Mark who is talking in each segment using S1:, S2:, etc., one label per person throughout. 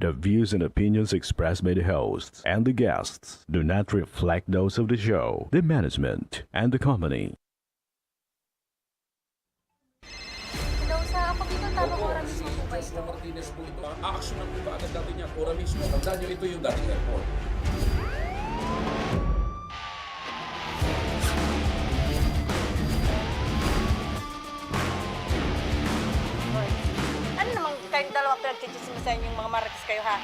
S1: The views and opinions expressed by the hosts and the guests do not reflect those of the show, the management, and the company.
S2: Hello, sa ako dito tama ko oras mismo po ba ito?
S3: Joshua Martinez po ito. Aaksyon po kaagad natin yan. Ora mismo. Tandaan nyo, ito yung dating airport.
S2: Hoy, ano namang kayong dalawa pinagchichismisan yung mga marites kayo, ha?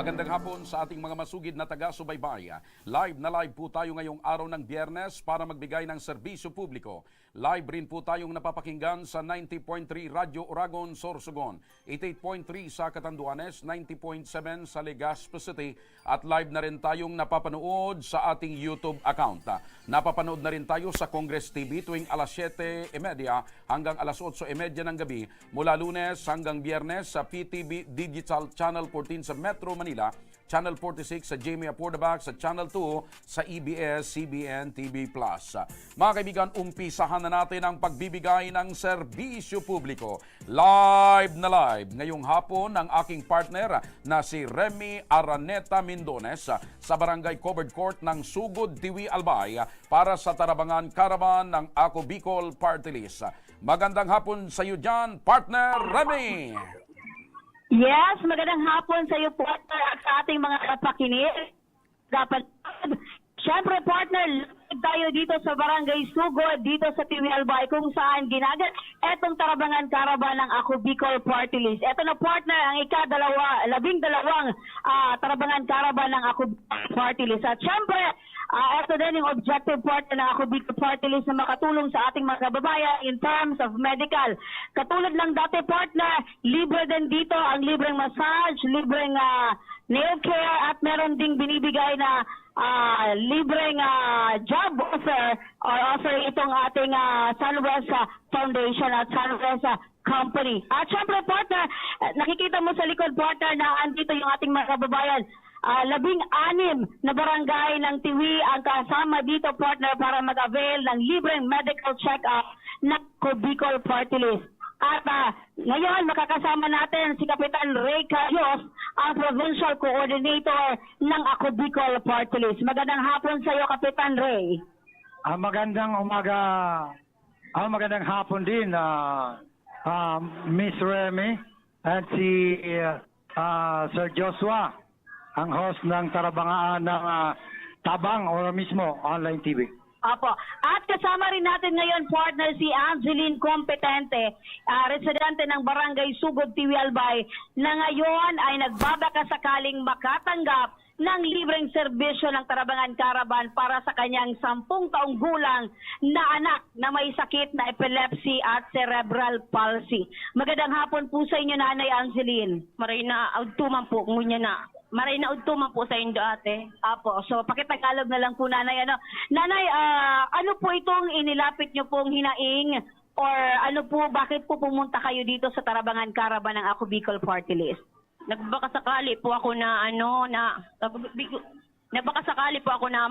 S3: Magandang hapon sa ating mga masugid na taga-subaybay. Live na live po tayo ngayong araw ng Biyernes para magbigay ng serbisyo publiko. Live rin po tayong napapakinggan sa 90.3 Radyo Oragon, Sorsogon, 88.3 sa Catanduanes, 90.7 sa Legazpi City at live na rin tayong napapanood sa ating YouTube account. Napapanood na rin tayo sa Congress TV tuwing alas 7:30 hanggang alas 8:30 ng gabi mula Lunes hanggang Biyernes sa PTV Digital Channel 14 sa Metro Manila, Channel 46 sa Jamie Apordabac, sa Channel 2 sa EBS-CBN TV+. Mga kaibigan, umpisahan na natin ang pagbibigay ng serbisyo publiko. Live na live ngayong hapon ang aking partner na si Remy Araneta Mindones sa Barangay Covered Court ng Sugod, Tiwi, Albay para sa Tarabangan Caravan ng Ako Bicol Party List. Magandang hapon sa iyo dyan, partner Remy!
S4: Yes, magandang hapon sa iyo, partner, at sa ating mga kapakinig. Dapat, syempre, partner, live tayo dito sa Barangay Sugod, dito sa Tiwi, Albay, kung saan ginagat etong Tarabangan Caravan ng Ako Bicol Party List. Eto na, partner, ang labing-dalawang Tarabangan Caravan ng Ako Bicol Party List. At syempre, ito din yung objective partner ng Ako Bicol Party List na makatulong sa ating mga kababayan in terms of medical. Katulad lang dati, partner, libre din dito ang libreng massage, libreng nail care, at meron ding binibigay na libreng job offer or offer itong ating Sunrise Foundation at Sunrise Company. At syempre, partner, nakikita mo sa likod, partner, na andito yung ating mga kababayan. 16 na barangay ng Tiwi ang kasama dito, partner, para mag-avail ng libreng medical check-up ng Ako Bicol Party List. At ngayon, makakasama natin si Kapitan Ray Cayos, ang Provincial Coordinator ng Ako Bicol Party List. Magandang hapon sa iyo, Kapitan Ray.
S5: Magandang umaga. Magandang hapon din, Miss Remy at si Sir Joshua, ang host ng Tarabangaan ng Tabang o mismo online TV.
S4: Apo. At kasama rin natin ngayon, partner, si Angeline Competente, residente ng Barangay Sugod, Tiwi, Albay, na ngayon ay nagbabaka sakaling makatanggap ng libreng serbisyo ng Tarabangan Caravan para sa kanyang 10 taong gulang na anak na may sakit na epilepsy at cerebral palsy. Magandang hapon po sa inyo, Nanay Angeline.
S6: Maray na autuman po ngunya na. Maray na autuman po sa inyo, ate.
S4: Apo, so pakitagalog na lang po, Nanay. Nanay, ano po itong inilapit nyo pong hinaing or ano po, bakit po pumunta kayo dito sa Tarabangan Caravan ng Ako Bicol Party List?
S6: Nagbakasakali po ako na nagbakasakali po ako na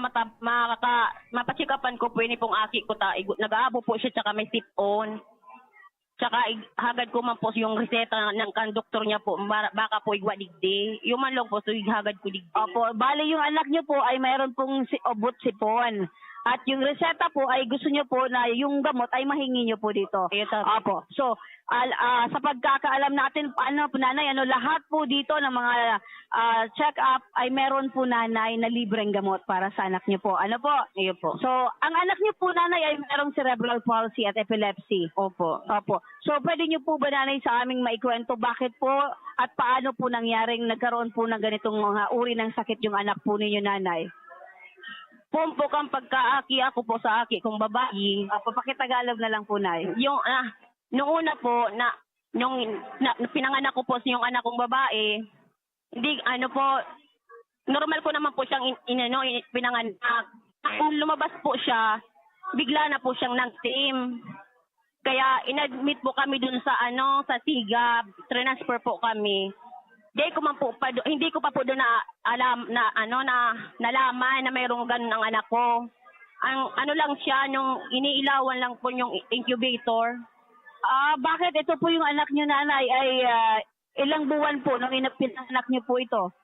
S6: mapachikapan ko po ini pong aki ko ta. Nag-aabo po siya tsaka may sip-on. Tsaka hagad ko man po yung reseta ng konduktor niya po, baka po igwa digdi. Yung man lang po, so hagad ko digdi.
S4: Opo, bali yung anak niyo po ay mayroon pong obot sipon. At yung reseta po ay gusto nyo po na yung gamot ay mahingi nyo po dito. Opo. So, sa pagkakaalam natin, nanay, lahat po dito ng mga check-up ay meron po nanay na libreng gamot para sa anak nyo po. Ano po?
S6: Iyo po.
S4: So, ang anak niyo po nanay ay merong cerebral palsy at epilepsy.
S6: Opo.
S4: Opo. So, pwede niyo po ba nanay sa aming maikwento bakit po at paano po nangyaring nagkaroon po ng ganitong mga uri ng sakit yung anak po ninyo nanay?
S6: Pumpok ang pagkaaki ako po sa aki kong babae.
S4: Opo, pakitagalog na lang po nay.
S6: Yung nung una po nung pinanganak ko po yung anak kong babae, hindi po normal ko naman po siyang pinanganak. Kung lumabas po siya, bigla na po siyang nagtiim. Kaya inadmit po kami dun sa sa Sigab, transfer po kami. Hindi ko pa po doon nalaman na mayroong ganun ang anak ko. Ang lang siya, nung iniilawan lang po yung incubator.
S4: Bakit ito po yung anak niyo nanay ay ilang buwan po nung pinanganak niyo po ito?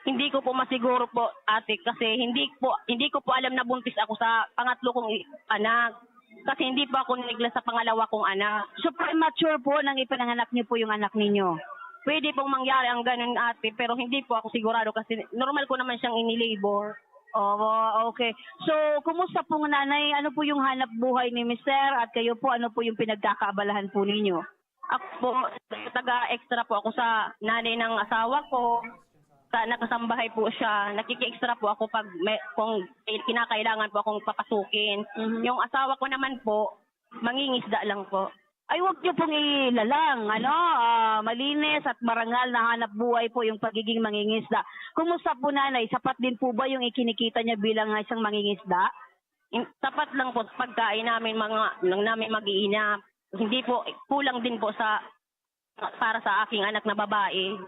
S6: Hindi ko po masiguro po, ate, kasi hindi ko po alam na buntis ako sa pangatlo kong anak. Kasi hindi pa ako nigla sa pangalawa kong anak.
S4: So premature po nang ipinanganak niyo po yung anak ninyo?
S6: Pwede pong mangyari ang ganun, ate, pero hindi po ako sigurado kasi normal ko naman siyang inilabor.
S4: Oh, okay. So, kumusta po nanay? Ano po yung hanap buhay ni Mister? At kayo po, ano po yung pinagkakaabalahan po ninyo?
S6: Ako po, taga-extra po ako sa nanay ng asawa ko. Nakasambahay po siya. Nakiki-extra po ako kung kinakailangan po akong papasukin.
S4: Mhm.
S6: Yung asawa ko naman po, mangingisda lang po.
S4: Ay, huwag niyo pong ilalang, malinis at marangal na hanap buhay po yung pagiging mangingisda. Kumusta po nanay? Sapat din po ba yung ikinikita niya bilang isang mangingisda?
S6: Tapat lang po pagkain namin namin mag-iina. Hindi po, kulang din po para sa aking anak na babae.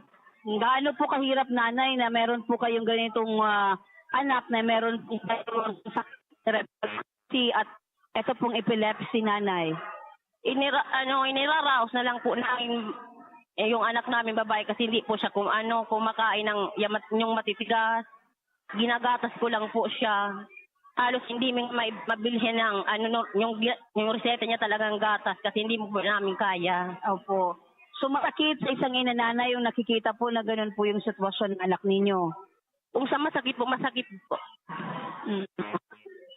S4: Gaano po kahirap nanay na meron po kayong ganitong anak na meron po kayong sakit at ito pong epilepsy nanay?
S6: Iniraraos na lang po namin yung anak namin babae kasi hindi po siya kumakain ng yung matitigas. Ginagatas ko lang po siya. Halos hindi mabilhin ng yung reseta niya talagang gatas kasi hindi mo po namin kaya.
S4: Opo. So masakit sa isang ina nanay yung nakikita po na ganun po yung sitwasyon ng anak ninyo.
S6: Kung sa masakit po.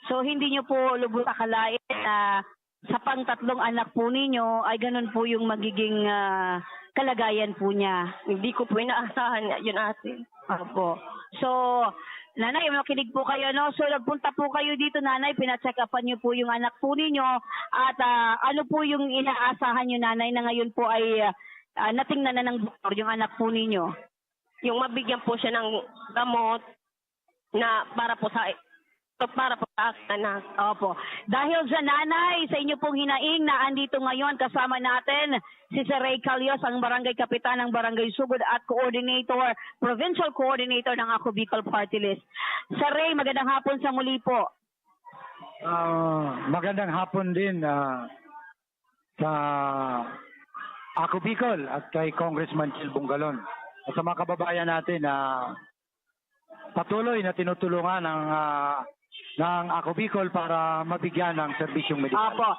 S4: So hindi niyo po lubos akalain na sa pang-tatlong anak po ninyo ay ganun po yung magiging kalagayan po niya.
S6: Hindi ko po inaasahan yun, ate.
S4: Opo. So, nanay, makinig po kayo, no? So, nagpunta po kayo dito, nanay, pina-check-upan niyo po yung anak po ninyo at ano po yung inaasahan niyo, nanay, na ngayon po ay natingnan na ng doktor yung anak po ninyo?
S6: Yung mabigyan po siya ng gamot na para po sa anak.
S4: Opo. Dahil sa nanay, sa inyo pong hinaing na andito ngayon kasama natin si Sir Ray Calios, ang barangay kapitan ng Barangay Sugod at provincial coordinator ng Ako Bicol Party List. Sir Ray, magandang hapon sa muli po.
S5: Magandang hapon din sa Ako Bicol at kay Congressman Gil Bungalon. At sa mga kababayan natin na patuloy na tinutulungan ng Ako Bicol para mabigyan ng serbisyong medikal.
S4: Opo.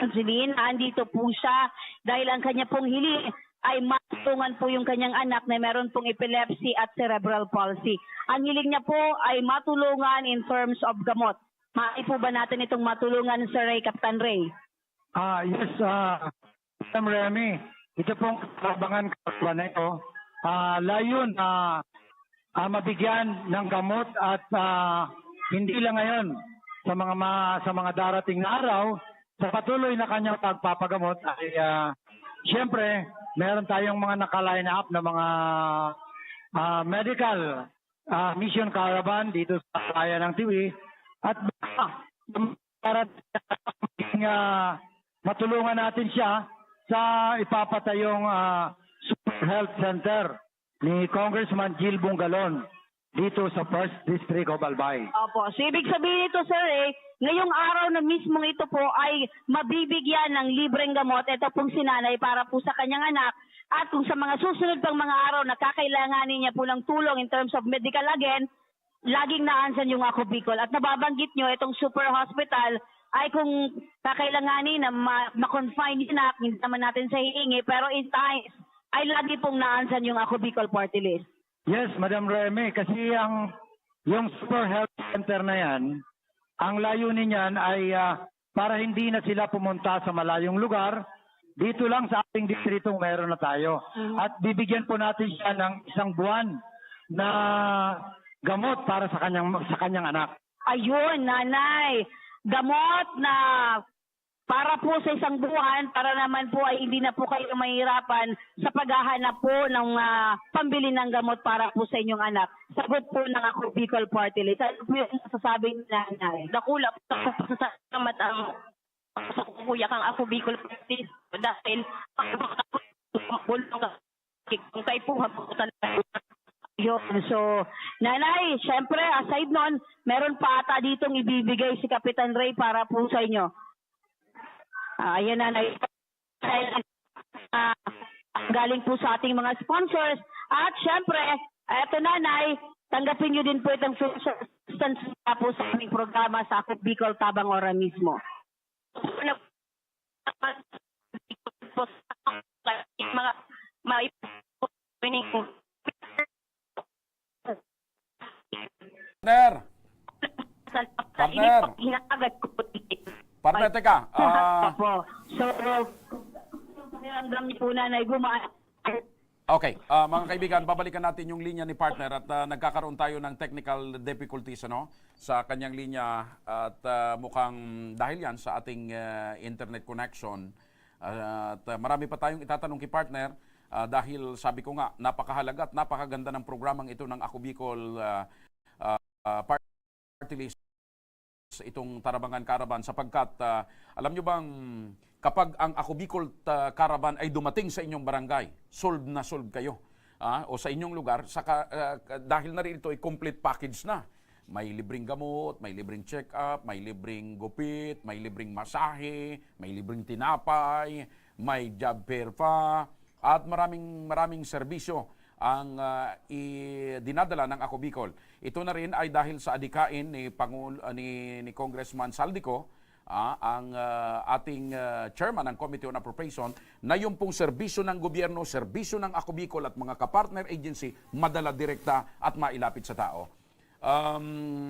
S4: Angeline, andito po siya dahil ang kanya pong hiling ay matulungan po yung kanyang anak na meron pong epilepsy at cerebral palsy. Ang hiling niya po ay matulungan in terms of gamot. Maaari po ba natin itong matulungan, Sir Ray, Captain Ray?
S5: Yes, Ma'am Remy. Ito pong kabangan katawan na ito. Layon mabigyan ng gamot at hindi lang ngayon sa mga darating na araw sa patuloy na kanyang pagpapagamot ay siyempre meron tayong mga naka-line up na mga medical mission caravan dito sa bayan ng Tiwi at para matulungan natin siya sa ipapatayong Super Health Center ni Congressman Gil Bungalon dito sa 1st District of Albay.
S4: Opo. So, ibig sabihin ito, Sir, ngayong araw na mismo ito po ay mabibigyan ng libreng gamot. Ito pong sinanay para po sa kanyang anak. At kung sa mga susunod pang mga araw na kakailanganin niya po ng tulong in terms of medical again, laging naansan yung Ako Bicol. At nababanggit nyo itong super hospital ay kung kakailanganin na ma-confine yun na, hindi naman natin sa hihingi, pero in times ay lagi pong naansan yung Ako Bicol Party List.
S5: Yes, Madam Remy, kasi yung Super Health Center na yan, ang layunin niyan ay para hindi na sila pumunta sa malayong lugar, dito lang sa ating distritong meron na tayo. At bibigyan po natin siya ng 1 buwan na gamot para sa kanyang anak.
S4: Ayun, nanay, gamot na para po sa 1 buwan, para naman po ay hindi na po kayo mahirapan sa paghahanap po ng pambili ng gamot para po sa inyong anak. Sagot po ng Ako Bicol Party List. Ano po yung nasasabi ni nanay?
S6: Dakula po sa salamat ang sa kuya kang Ako Bicol Party List dahil kung kayo po po talaga.
S4: Yun. So, nanay, syempre, aside nun, meron pa ata ditong ibibigay si Kapitan Ray para po sa inyo. Ayan, nanay. Galing po sa ating mga sponsors. At syempre, eto nanay, tanggapin nyo din po itong assistance po sa aming programa sa Ako Bicol Tabang Ora mismo.
S3: Partner!
S6: Hinagad ko po.
S3: Partner, teka.
S4: Po. So, pakiramdam niyo po nanay, gumaan.
S3: Okay, mga kaibigan, babalikan natin yung linya ni partner at nagkakaroon tayo ng technical difficulties sa kanyang linya at mukhang dahil yan sa ating internet connection at marami pa tayong itatanong kay partner dahil sabi ko nga, napakahalaga at napakaganda ng programang ito ng Ako Bicol Party List, itong Tarabangan Caravan sapagkat alam nyo bang kapag ang Ako Bicol Caravan ay dumating sa inyong barangay, solve na solve kayo. O sa inyong lugar, dahil na rin ito ay complete package na. May libreng gamot, may libreng check-up, may libreng gupit, may libreng masahe, may libreng tinapay, may job fair pa, at maraming serbisyo ang dinadala ng Ako Bicol. Ito na rin ay dahil sa adikain ni Congressman Saldico, ang ating chairman ng Committee on Appropriation, na yung pong serbisyo ng gobyerno, serbisyo ng Ako Bicol at mga kapartner agency, madala direkta at mailapit sa tao.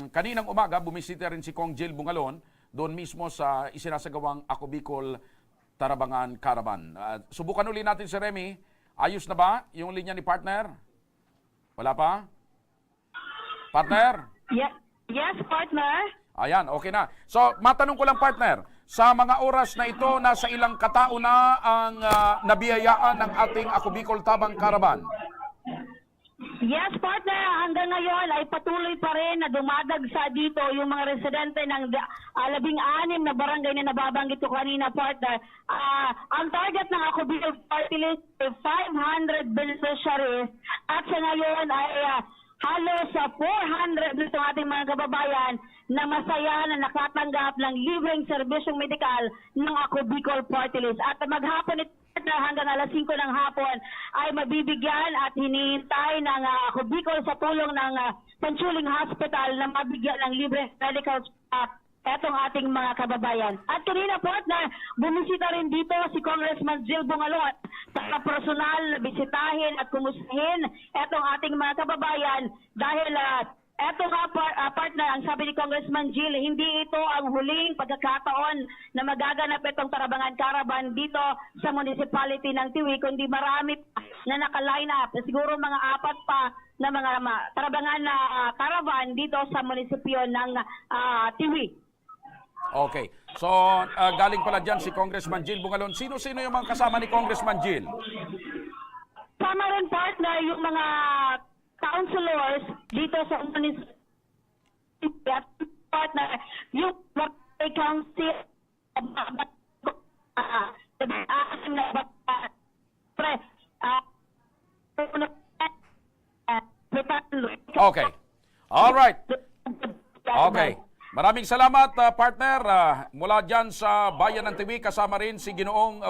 S3: Kaninang umaga, bumisita rin si Kong Jill Bungalon doon mismo sa isinasagawang Ako Bicol Tarabangan Caravan. Subukan uli natin si Remy. Ayos na ba yung linya ni partner? Wala pa? Partner?
S4: Yes, partner.
S3: Ayan, okay na. So, matanong ko lang partner, sa mga oras na ito, nasa ilang katao na ang nabiyayaan ng ating Ako Bicol Tabang Caravan?
S4: Yes, partner. Hanggang ngayon ay patuloy pa rin na dumadagsa dito yung mga residente ng 16 na barangay na nababanggit ko kanina, partner. Ang target ng Ako Bicol Party List ay 500 beneficiaries at sa ngayon ay halos sa 400 nito ating mga kababayan na masaya na nakatanggap ng libreng serbisyong medikal ng Ako Bicol Party List. At maghapon ito hanggang alas 5 ng hapon ay mabibigyan at hinihintay ng Ako Bicol sa tulong ng Panchuling Hospital na mabigyan ng libreng medical etong ating mga kababayan. At kanina, partner, bumisita rin dito si Congressman Jill Bungalon para personal na bisitahin at kumustahin etong ating mga kababayan dahil eto nga, partner, ang sabi ni Congressman Jill, hindi ito ang huling pagkakataon na magaganap itong Tarabangan Caravan dito sa municipality ng Tiwi, kundi marami pa na naka-line up, siguro mga 4 pa na mga Tarabangan na caravan dito sa munisipyo ng Tiwi.
S3: Okay. So, galing pala dyan si Congressman Jill Bungalon. Sino-sino yung mga kasama ni Congressman Jill?
S4: Sama rin, partner, yung mga councilors dito sa municipality, partner, yung council,
S3: Okay. All right. Okay. Maraming salamat, partner. Mula dyan sa Bayan ng Tiwi, kasama rin si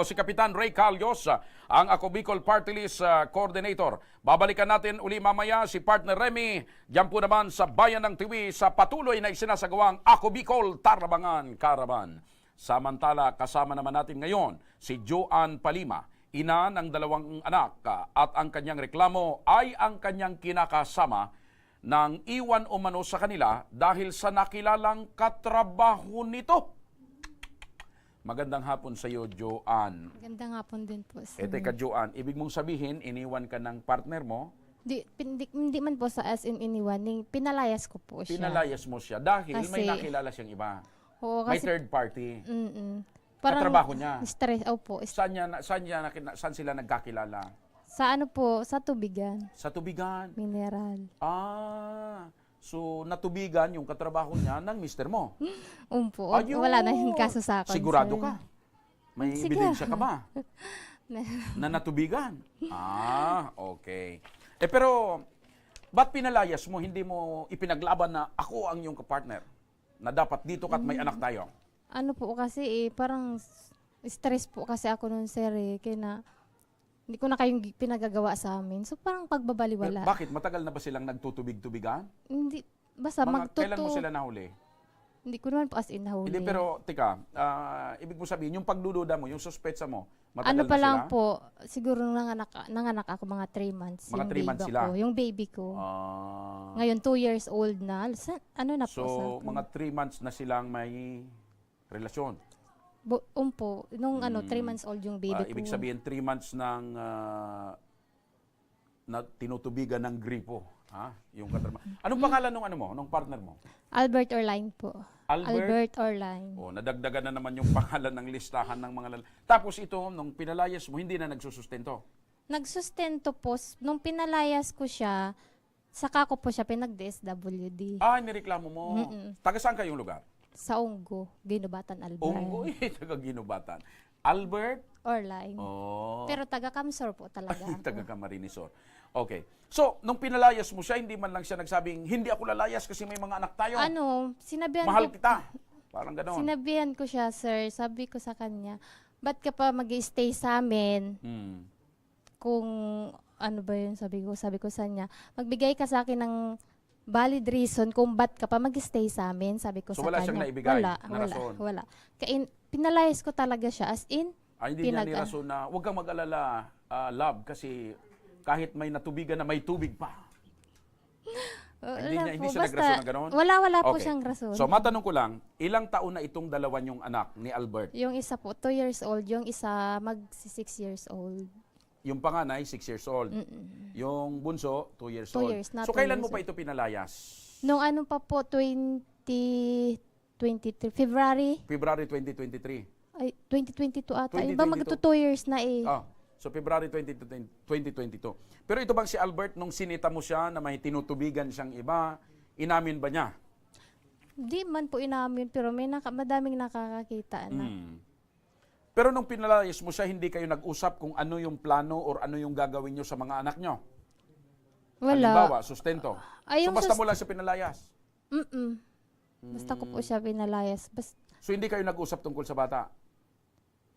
S3: si Kapitan Ray Calyos, ang Ako Bicol Party List Coordinator. Babalikan natin uli mamaya si partner Remy, dyan po naman sa Bayan ng Tiwi sa patuloy na isinasagawang Ako Bicol Tarabangan Caravan. Samantala, kasama naman natin ngayon si Joanne Palima, ina ng 2 anak, at ang kanyang reklamo ay ang kanyang kinakasama nang iwan umano sa kanila dahil sa nakilalang katrabaho nito. Magandang hapon sa iyo, Joanne.
S7: Magandang hapon din po, sir.
S3: Teka, Joanne, ibig mong sabihin, iniwan ka ng partner mo?
S7: Hindi man po sa as in iniwan, pinalayas ko po siya.
S3: Pinalayas mo siya dahil may
S7: Kasi-
S3: nakilala siyang iba.
S7: Oo,
S3: May
S7: kasi,
S3: third party.
S7: parang
S3: katrabaho niya?
S7: Stress, opo.
S3: Saan sila nagkakilala?
S7: Sa ano po, sa tubigan,
S3: Sa tubigan.
S7: mineral.
S3: So natubigan yung katrabaho niya ng mister mo.
S7: Umpo,
S3: Ayun.
S7: wala na yung kaso sa akin.
S3: Sigurado
S7: sir.
S3: ka? May
S7: Sige.
S3: ebidensya ka ba? Na natubigan? Okay. Pero, ba't pinalayas mo? Hindi mo ipinaglaban na ako ang iyong kapartner? Na dapat dito ka at may anak tayo?
S7: Ano po kasi parang stress po kasi ako noon, sir, kaya na hindi ko na kayong pinagagawa sa amin. So parang pagbabaliwala.
S3: Bakit? Matagal na ba silang nagtutubig-tubigan?
S7: Hindi, basta
S3: Kailan mo sila nahuli?
S7: Hindi ko naman po as in nahuli.
S3: Hindi, pero, tika, ibig mo sabihin, yung pagdududa mo, yung suspetsa mo, matagal
S7: Ano pa
S3: na
S7: lang
S3: sila?
S7: po, siguro nanganak ako mga 3 months.
S3: Mga
S7: yung
S3: 3 months
S7: baby
S3: sila?
S7: ko, yung baby ko.
S3: Ah,
S7: Ngayon, 2 years old na. Ano na po sa
S3: so,
S7: akin?
S3: mga 3 months na silang may relasyon.
S7: Po, nung 3 months old yung baby ko.
S3: Ibig sabihin, 3 months ng na tinutubigan ng gripo. Yung katrabaho. Anong pangalan nung partner mo?
S7: Albert Orline po.
S3: Albert?
S7: Orline.
S3: Nadagdagan na naman yung pangalan ng listahan ng mga Tapos ito, nung pinalayas mo, hindi na nagsusustento.
S7: Nagsustento po, nung pinalayas ko siya, saka ko po siya pinag-DSWD.
S3: Nireklamo mo. Taga saan kayong lugar?
S7: Sa Unggo, Ginubatan, Albert.
S3: Unggoy, taga Ginubatan. Albert?
S7: Orline.
S3: Oh.
S7: Pero taga Camsor po talaga ako.
S3: Taga Camarinesor. Okay. So, nung pinalayas mo siya, hindi man lang siya nagsabing, hindi ako lalayas kasi may mga anak tayo.
S7: Sinabihan
S3: Mahal
S7: ko,
S3: kita. Parang gano'n.
S7: Sinabihan ko siya, sir. Sabi ko sa kanya, ba't ka pa mag-stay sa amin? Kung ano ba yun, sabi ko sa kanya, magbigay ka sa akin ng valid reason kung ba't ka pa mag-stay sa amin, sabi ko
S3: So,
S7: sa
S3: wala
S7: kanya.
S3: siyang naibigay na
S7: wala,
S3: rason?
S7: Wala. Pinalayas ko talaga siya, as in,
S3: Hindi niya nirason na, huwag kang mag-alala, love, kasi kahit may natubigan na may tubig pa. Hindi siya nagrason na gano'n?
S7: Wala po
S3: Okay.
S7: siyang rason.
S3: So, matanong ko lang, ilang taon na itong dalawa niyong anak ni Albert?
S7: Yung isa po, 2 years old. Yung isa, mag-6 years old.
S3: Yung panganay, 6 years old. Yung bunso, 2 years
S7: 2
S3: old.
S7: years, not
S3: So,
S7: 2
S3: kailan
S7: years
S3: mo pa
S7: old.
S3: ito pinalayas?
S7: Nung ano pa po, 2023, February,
S3: February 2023.
S7: 2022 ata.
S3: 2022.
S7: Iba mag 2 years na eh.
S3: So February 2022. Pero ito bang si Albert, nung sinita mo siya na may tinutubigan siyang iba, inamin ba niya?
S7: Di man po inamin, pero madaming nakakakita na.
S3: Pero nung pinalayas mo siya, hindi kayo nag-usap kung ano yung plano or ano yung gagawin nyo sa mga anak nyo? Halimbawa,
S7: Wala.
S3: sustento.
S7: Ay,
S3: So
S7: yung
S3: basta mo lang siya pinalayas?
S7: Basta ko po siya pinalayas.
S3: So hindi kayo nag-usap tungkol sa bata?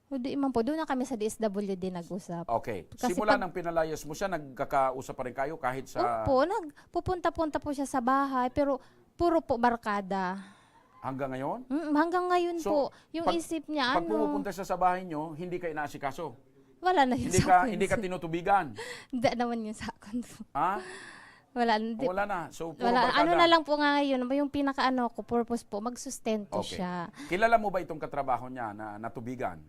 S7: Di man po, doon na kami sa DSWD nag-usap.
S3: Okay.
S7: Kasi
S3: Simula nang pinalayas mo siya, nagkakausap pa rin kayo kahit sa...
S7: Opo, pupunta-punta po siya sa bahay, pero puro po barkada.
S3: Hanggang ngayon?
S7: Hanggang ngayon
S3: So,
S7: po, yung
S3: pag-
S7: isip niya,
S3: Pag pumupunta siya sa bahay nyo, hindi ka inaasikaso?
S7: wala na yun sa akin.
S3: Hindi ka tinutubigan?
S7: Hindi naman yun sa akin.
S3: Ha?
S7: Wala.
S3: Wala na. So, puro
S7: Wala.
S3: barkada.
S7: Ano na lang po nga ngayon, yung pinaka ko, purpose po, magsustento
S3: Okay.
S7: siya.
S3: Kilala mo ba itong katrabaho niya na natubigan?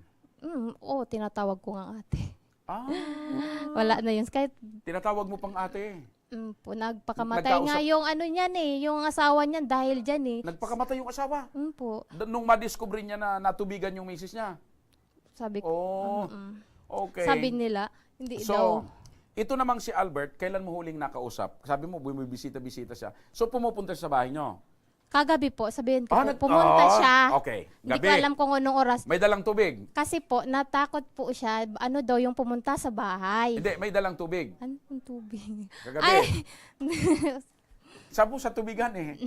S7: Tinatawag ko nga ate.
S3: Ah,
S7: Wala na yun. Kahit
S3: tinatawag mo pang ate.
S7: nagpakamatay nga yung ano niyan yung asawa niyan dahil dyan eh.
S3: Nagpakamatay yung asawa.
S7: Po,
S3: Nung madiscover niya na natubigan yung misis niya.
S7: sabi ko.
S3: Oh, okay.
S7: Sabi nila, hindi daw.
S3: So, ito namang si Albert, kailan mo huling nakausap? Sabi mo, bumibisita-bisita siya. So, pumupunta siya sa bahay niyo.
S7: Kagabi po, sabihin ko po, pumunta siya.
S3: Okay,
S7: Hindi
S3: gabi.
S7: ko alam kung anong oras.
S3: May dalang tubig.
S7: Kasi po, natakot po siya, ano daw yung pumunta sa bahay.
S3: Hindi, may dalang tubig.
S7: Ano pong tubig?
S3: Kagabi.
S7: Ay!
S3: Sabi mo sa tubigan eh.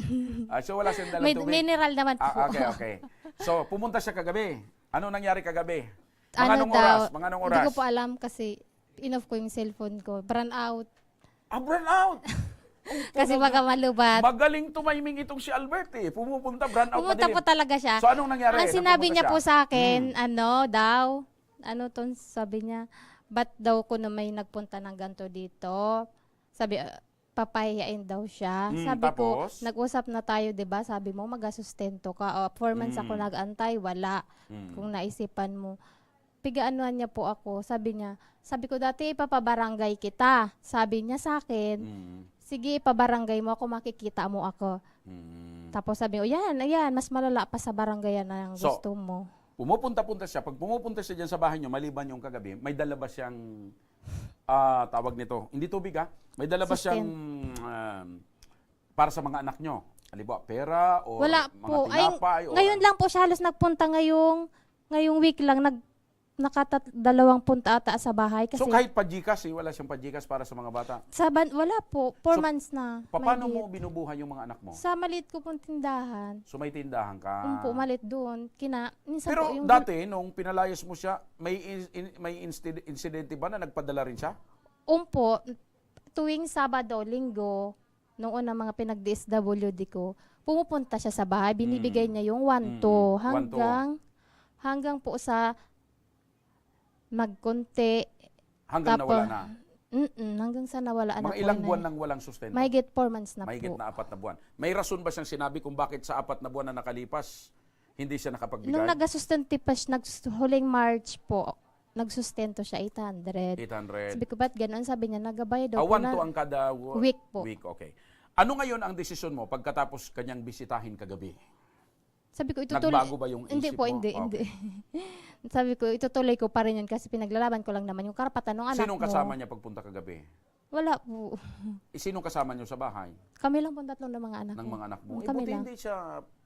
S3: So wala siyang dalang
S7: May
S3: tubig.
S7: mineral naman po.
S3: Okay. So pumunta siya kagabi. Ano nangyari kagabi? Mga
S7: Ano
S3: anong
S7: daw,
S3: oras? Mga anong oras?
S7: Hindi ko po alam kasi inoff ko yung cellphone ko. Burn out.
S3: Burn out!
S7: Kasi baka malubat.
S3: Magaling tumiming itong si Albert eh. Pumupunta, burn out
S7: Pumunta
S3: madilim.
S7: po talaga siya.
S3: So anong nangyari?
S7: Ang
S3: Nang
S7: sinabi
S3: pumunta
S7: niya
S3: siya?
S7: po sa akin, ano to, sabi niya, ba't daw ko na may nagpunta ng ganito dito? Sabi, papahiyain daw siya. Sabi ko,
S3: tapos?
S7: nag-usap na tayo, 'di ba? Sabi mo, mag-asustento ka. 4 months ako nag-antay, wala. Kung naisipan mo. Pigaanuhan niya po ako. Sabi ko, dati ipapabarangay kita. Sabi niya sa akin, sige, ipabarangay mo ako, makikita mo ako. Tapos sabi ko, yan, mas malala pa sa barangay na ang
S3: So,
S7: gusto mo.
S3: Pumupunta siya. Pag pumupunta siya dyan sa bahay niyo, maliban yung kagabi, may dala ba siyang, tawag nito, hindi tubig may dala ba siyang, para sa mga anak niyo? Halimbawa, pera o
S7: Wala
S3: mga
S7: po.
S3: tinapay?
S7: Ngayon lang po siya halos nagpunta ngayong week lang, nakatadalawang punta ata sa bahay. Kasi
S3: So kahit pa-Gcash, wala siyang pa-Gcash para sa mga bata?
S7: wala po. 4
S3: So,
S7: months na.
S3: Paano
S7: Maliit.
S3: mo binubuhay yung mga anak mo?
S7: Sa maliit ko pong tindahan.
S3: So may tindahan ka?
S7: Po, malit doon. Minsan
S3: Pero
S7: po yung
S3: dati, nung pinalayas mo siya, may insidente ba na nagpadala rin siya?
S7: po, tuwing Sabado, Linggo, noong unang mga pinag-DSWD ko, pumupunta siya sa bahay, binibigay niya yung 1-2 hanggang po sa magkonti.
S3: Hanggang nawala na?
S7: Hanggang sa nawala na
S3: Mga
S7: po
S3: ilang
S7: na.
S3: buwan nang walang sustento?
S7: Mahigit 4 months na
S3: Mahigit
S7: po.
S3: na 4 na buwan. May rason ba siyang sinabi kung bakit sa 4 na buwan na nakalipas, hindi siya nakapagbigay?
S7: Nung nag-asustento pa siya, huling March po, nagsustento siya 800.
S3: 800.
S7: Sabi ko, ba't ganun? Sabi niya, nagabay daw. po
S3: 1
S7: na-
S3: to ang kada
S7: week po.
S3: Week, okay. Ano ngayon ang desisyon mo pagkatapos kanyang bisitahin kagabi?
S7: Sabi ko, itutuloy.
S3: Nagbago ba yung
S7: Hindi
S3: isip
S7: po,
S3: mo?
S7: hindi,
S3: Okay.
S7: hindi. Sabi ko, itutuloy ko pa rin yun kasi pinaglalaban ko lang naman yung karapatan ng anak
S3: Sinong
S7: mo.
S3: kasama niya pagpunta kagabi?
S7: Wala po.
S3: Sinong kasama niyo sa bahay
S7: Kami lang po tatlong ng mga anak
S3: ng
S7: ko.
S3: mga anak mo?
S7: Kami
S3: Buti
S7: lang.
S3: hindi siya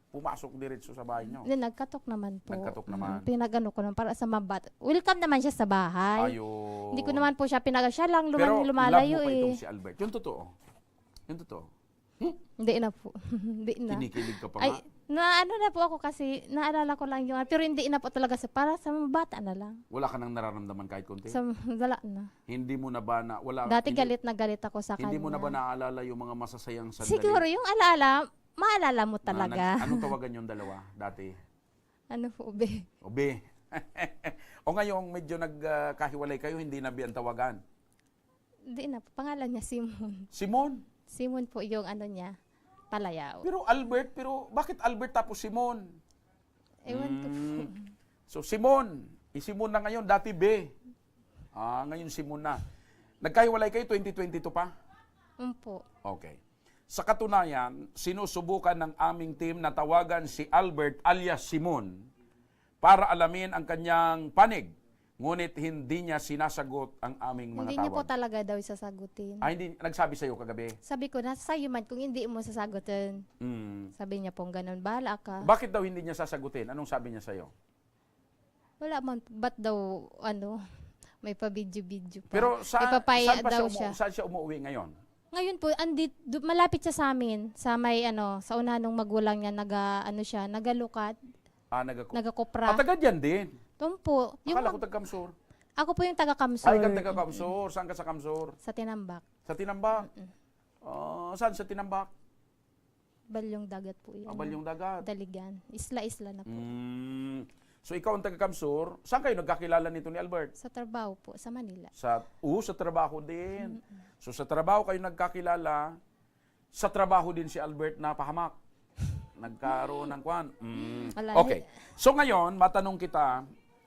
S3: pumasok diretso sa bahay niyo.
S7: Hindi, nagkatok naman po.
S3: Nagkatok naman.
S7: Pinagano ko naman para sa mabat. Welcome naman siya sa bahay.
S3: Ayun.
S7: Hindi ko naman po siya siya lang
S3: Pero
S7: lumalayo
S3: love mo pa
S7: eh.
S3: itong si Albert. Yung totoo. Yung totoo.
S7: Hindi na po. Hindi na.
S3: Kinikilig ka pa
S7: Ay,
S3: nga.
S7: ano na po ako kasi, naalala ko lang yung, pero hindi na po talaga para sa mga bata na lang.
S3: Wala ka nang nararamdaman kahit konti?
S7: Wala na.
S3: Hindi mo na ba na, wala,
S7: Dati
S3: hindi,
S7: galit na galit ako sa kanya.
S3: Hindi mo na ba naaalala yung mga masasayang sandali?
S7: Siguro, yung alaala, maalala mo talaga.
S3: Anong tawagan yung dalawa dati?
S7: Ano po, be?
S3: Obe. O ngayong medyo nagkahiwalay kayo, hindi na ang tawagan?
S7: Hindi na po. Pangalan niya, Simon.
S3: Simon?
S7: Simon po yung ano niya, Palayaw.
S3: Pero Albert, bakit Albert tapos Simon?
S7: Ewan ko po.
S3: So Simon, Simon na ngayon, dati B. Ngayon Simon na. Nagkahiwalay kayo 2022 pa?
S7: Po.
S3: Okay. Sa katunayan, sinusubukan ng aming team na tawagan si Albert alias Simon para alamin ang kanyang panig. Ngunit hindi niya sinasagot ang aming mga
S7: Hindi
S3: tawag.
S7: niya po talaga daw sasagutin.
S3: Hindi, nagsabi sa'yo kagabi.
S7: Sabi ko, nasa sa'yo man kung hindi mo sasagutin. Sabi niya pong ganun, bahala ka.
S3: Bakit daw hindi niya sasagutin? Anong sabi niya sa'yo?
S7: Wala man, ba't daw, may pa-video-video pa.
S3: Pero
S7: Ipapaya daw siya.
S3: Saan siya umuwi ngayon?
S7: Ngayon po, malapit siya sa amin, sa may sa unahan ng magulang niya, nagalukad, nagakopra.
S3: Tagad yan din.
S7: Doon po.
S3: Akala ko taga-Kamsur.
S7: Ako po yung taga-Kamsur.
S3: Ay, ka taga-Kamsur. Saan ka sa Kamsur?
S7: Sa Tinambak.
S3: Sa Tinambak? Saan sa Tinambak?
S7: Balyong dagat po yun.
S3: Balyong dagat.
S7: Daligan. Isla-isla na po.
S3: So ikaw ang taga-Kamsur. Saan kayo nagkakilala nito ni Albert?
S7: Sa trabaho po, sa Manila.
S3: Sa trabaho din. So sa trabaho kayo nagkakilala. Sa trabaho din si Albert na pahamak. Nagkaroon ng kwan. Okay. So ngayon, matanong kita,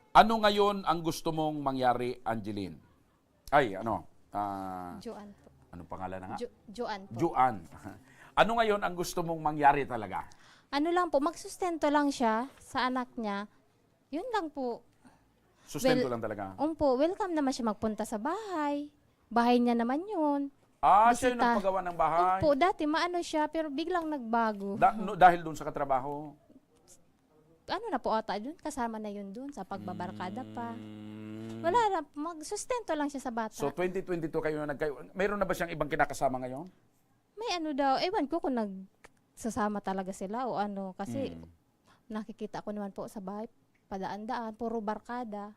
S3: ano ngayon ang gusto mong mangyari, Angeline?
S7: Joan po.
S3: Anong pangalan na nga?
S7: Joan po.
S3: Joan. Ano ngayon ang gusto mong mangyari talaga?
S7: Ano lang po, magsustento lang siya sa anak niya. Yun lang po.
S3: Sustento lang talaga?
S7: Welcome naman siya magpunta sa bahay. Bahay niya naman yun.
S3: Siya yung nagpagawa ng bahay?
S7: Po, dati maano siya, pero biglang nagbago.
S3: Dahil doon sa katrabaho?
S7: Ano na po ata, dun, kasama na yun dun sa pagbabarkada pa. Wala na, magsustento lang siya sa bata.
S3: So 2022 kayo na mayroon na ba siyang ibang kinakasama ngayon?
S7: may ano daw, ewan ko kung nagsasama talaga sila o ano. Kasi nakikita ko naman po sa bahay, padaan-daan, puro barkada.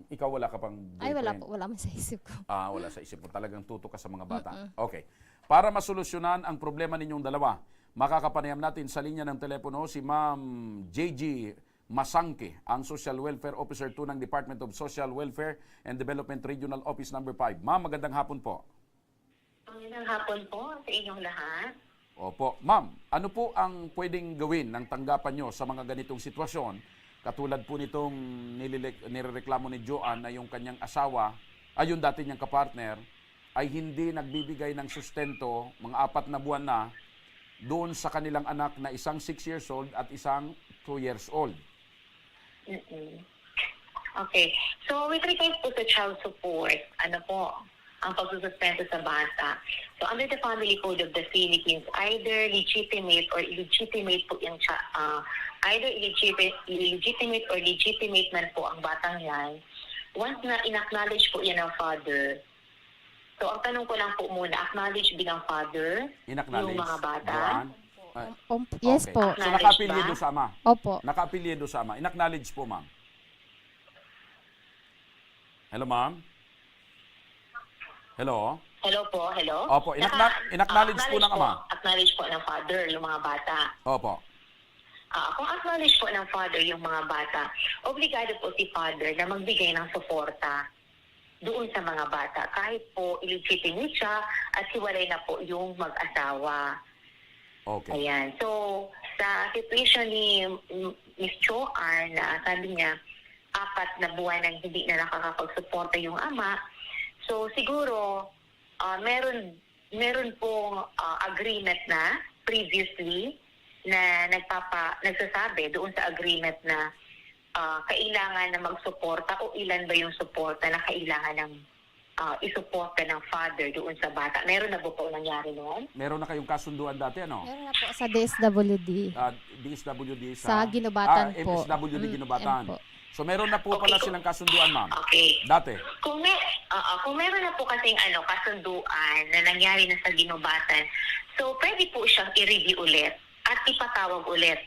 S3: Ikaw wala ka pang boyfriend?
S7: Ay, wala po, wala man sa isip ko.
S3: Wala sa isip mo. Talagang tutok ka sa mga bata. Okay. Para masolusyonan ang problema ninyong dalawa, makakapanayam natin sa linya ng telepono si Ma'am JG Masangke, ang Social Welfare Officer 2 ng Department of Social Welfare and Development Regional Office Number 5. Ma'am, magandang hapon po.
S8: Magandang hapon po sa inyong lahat.
S3: Opo. Ma'am, ano po ang pwedeng gawin ng tanggapan nyo sa mga ganitong sitwasyon? Katulad po nitong nirereklamo ni Joanne na yung kanyang asawa, yung dati niyang kapartner, ay hindi nagbibigay ng sustento, mga 4 na buwan na, doon sa kanilang anak na isang 6 years old at isang 2 years old.
S8: Okay. So, with regards po sa child support, ano po, ang pagsusustento sa bata. So, under the Family Code of the Philippines, either legitimate or illegitimate po yung either illegitimate or legitimate man po ang batang yan. Once na in-acknowledge po yan ng father, so ang tanong ko lang po muna, acknowledge bilang father
S3: Inacknowledge,
S8: yung mga bata?
S3: Joanne?
S7: Yes
S3: Okay.
S7: po.
S3: So, naka-apelyido sa ama?
S7: Opo.
S3: Naka-apelyido sa ama. Inacknowledge po, ma'am. Hello, ma'am? Hello?
S8: Hello po, hello?
S3: Opo, inacknowledge po ng ama.
S8: Acknowledge po ng father yung mga bata.
S3: Opo.
S8: Kung acknowledge po ng father yung mga bata, obligado po si father na magbigay ng suporta doon sa mga bata. Kahit po illegitimate siya at hiwalay na po yung mag-asawa.
S3: Okay.
S8: Ayan. So, sa situation ni Miss Joanne, na sabi niya, 4 na buwan nang hindi na nakakapagsuporta yung ama. So, siguro, meron pong agreement na previously na nagsasabi doon sa agreement na kailangan na magsuporta o ilan ba yung suporta na kailangan ng isuporta ng father doon sa bata. Meron na ba po nangyari noon?
S3: Meron na kayong kasunduan dati, ano?
S7: Meron na po sa DSWD.
S3: DSWD
S7: Sa Ginubatan po.
S3: MSWD Ginubatan.
S7: po.
S3: So meron na po pala silang kasunduan, ma'am.
S8: Okay.
S3: Dati.
S8: Kung meron na po kasing kasunduan na nangyari na sa Ginubatan, so pwede po siyang i-review ulit at ipatawag ulit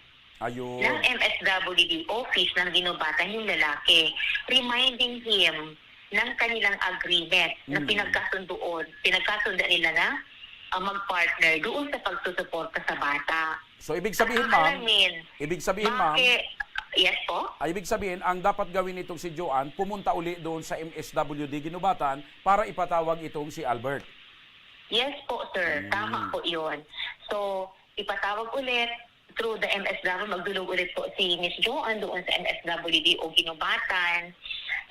S3: Ayun.
S8: ng MSWD office ng Ginubatan yung lalaki, reminding him ng kanilang agreement na pinagkasundan nila na mag-partner doon sa pagsusuporta sa bata.
S3: So ibig sabihin, ma'am,
S8: Yes po?
S3: ibig sabihin, ang dapat gawin nitong si Joanne, pumunta uli doon sa MSWD Ginubatan para ipatawag itong si Albert.
S8: Yes po, sir. Tama po yun. So, ipatawag ulit through the MSW, magdulog ulit po si Miss Joanne doon sa MSWD o Ginubatan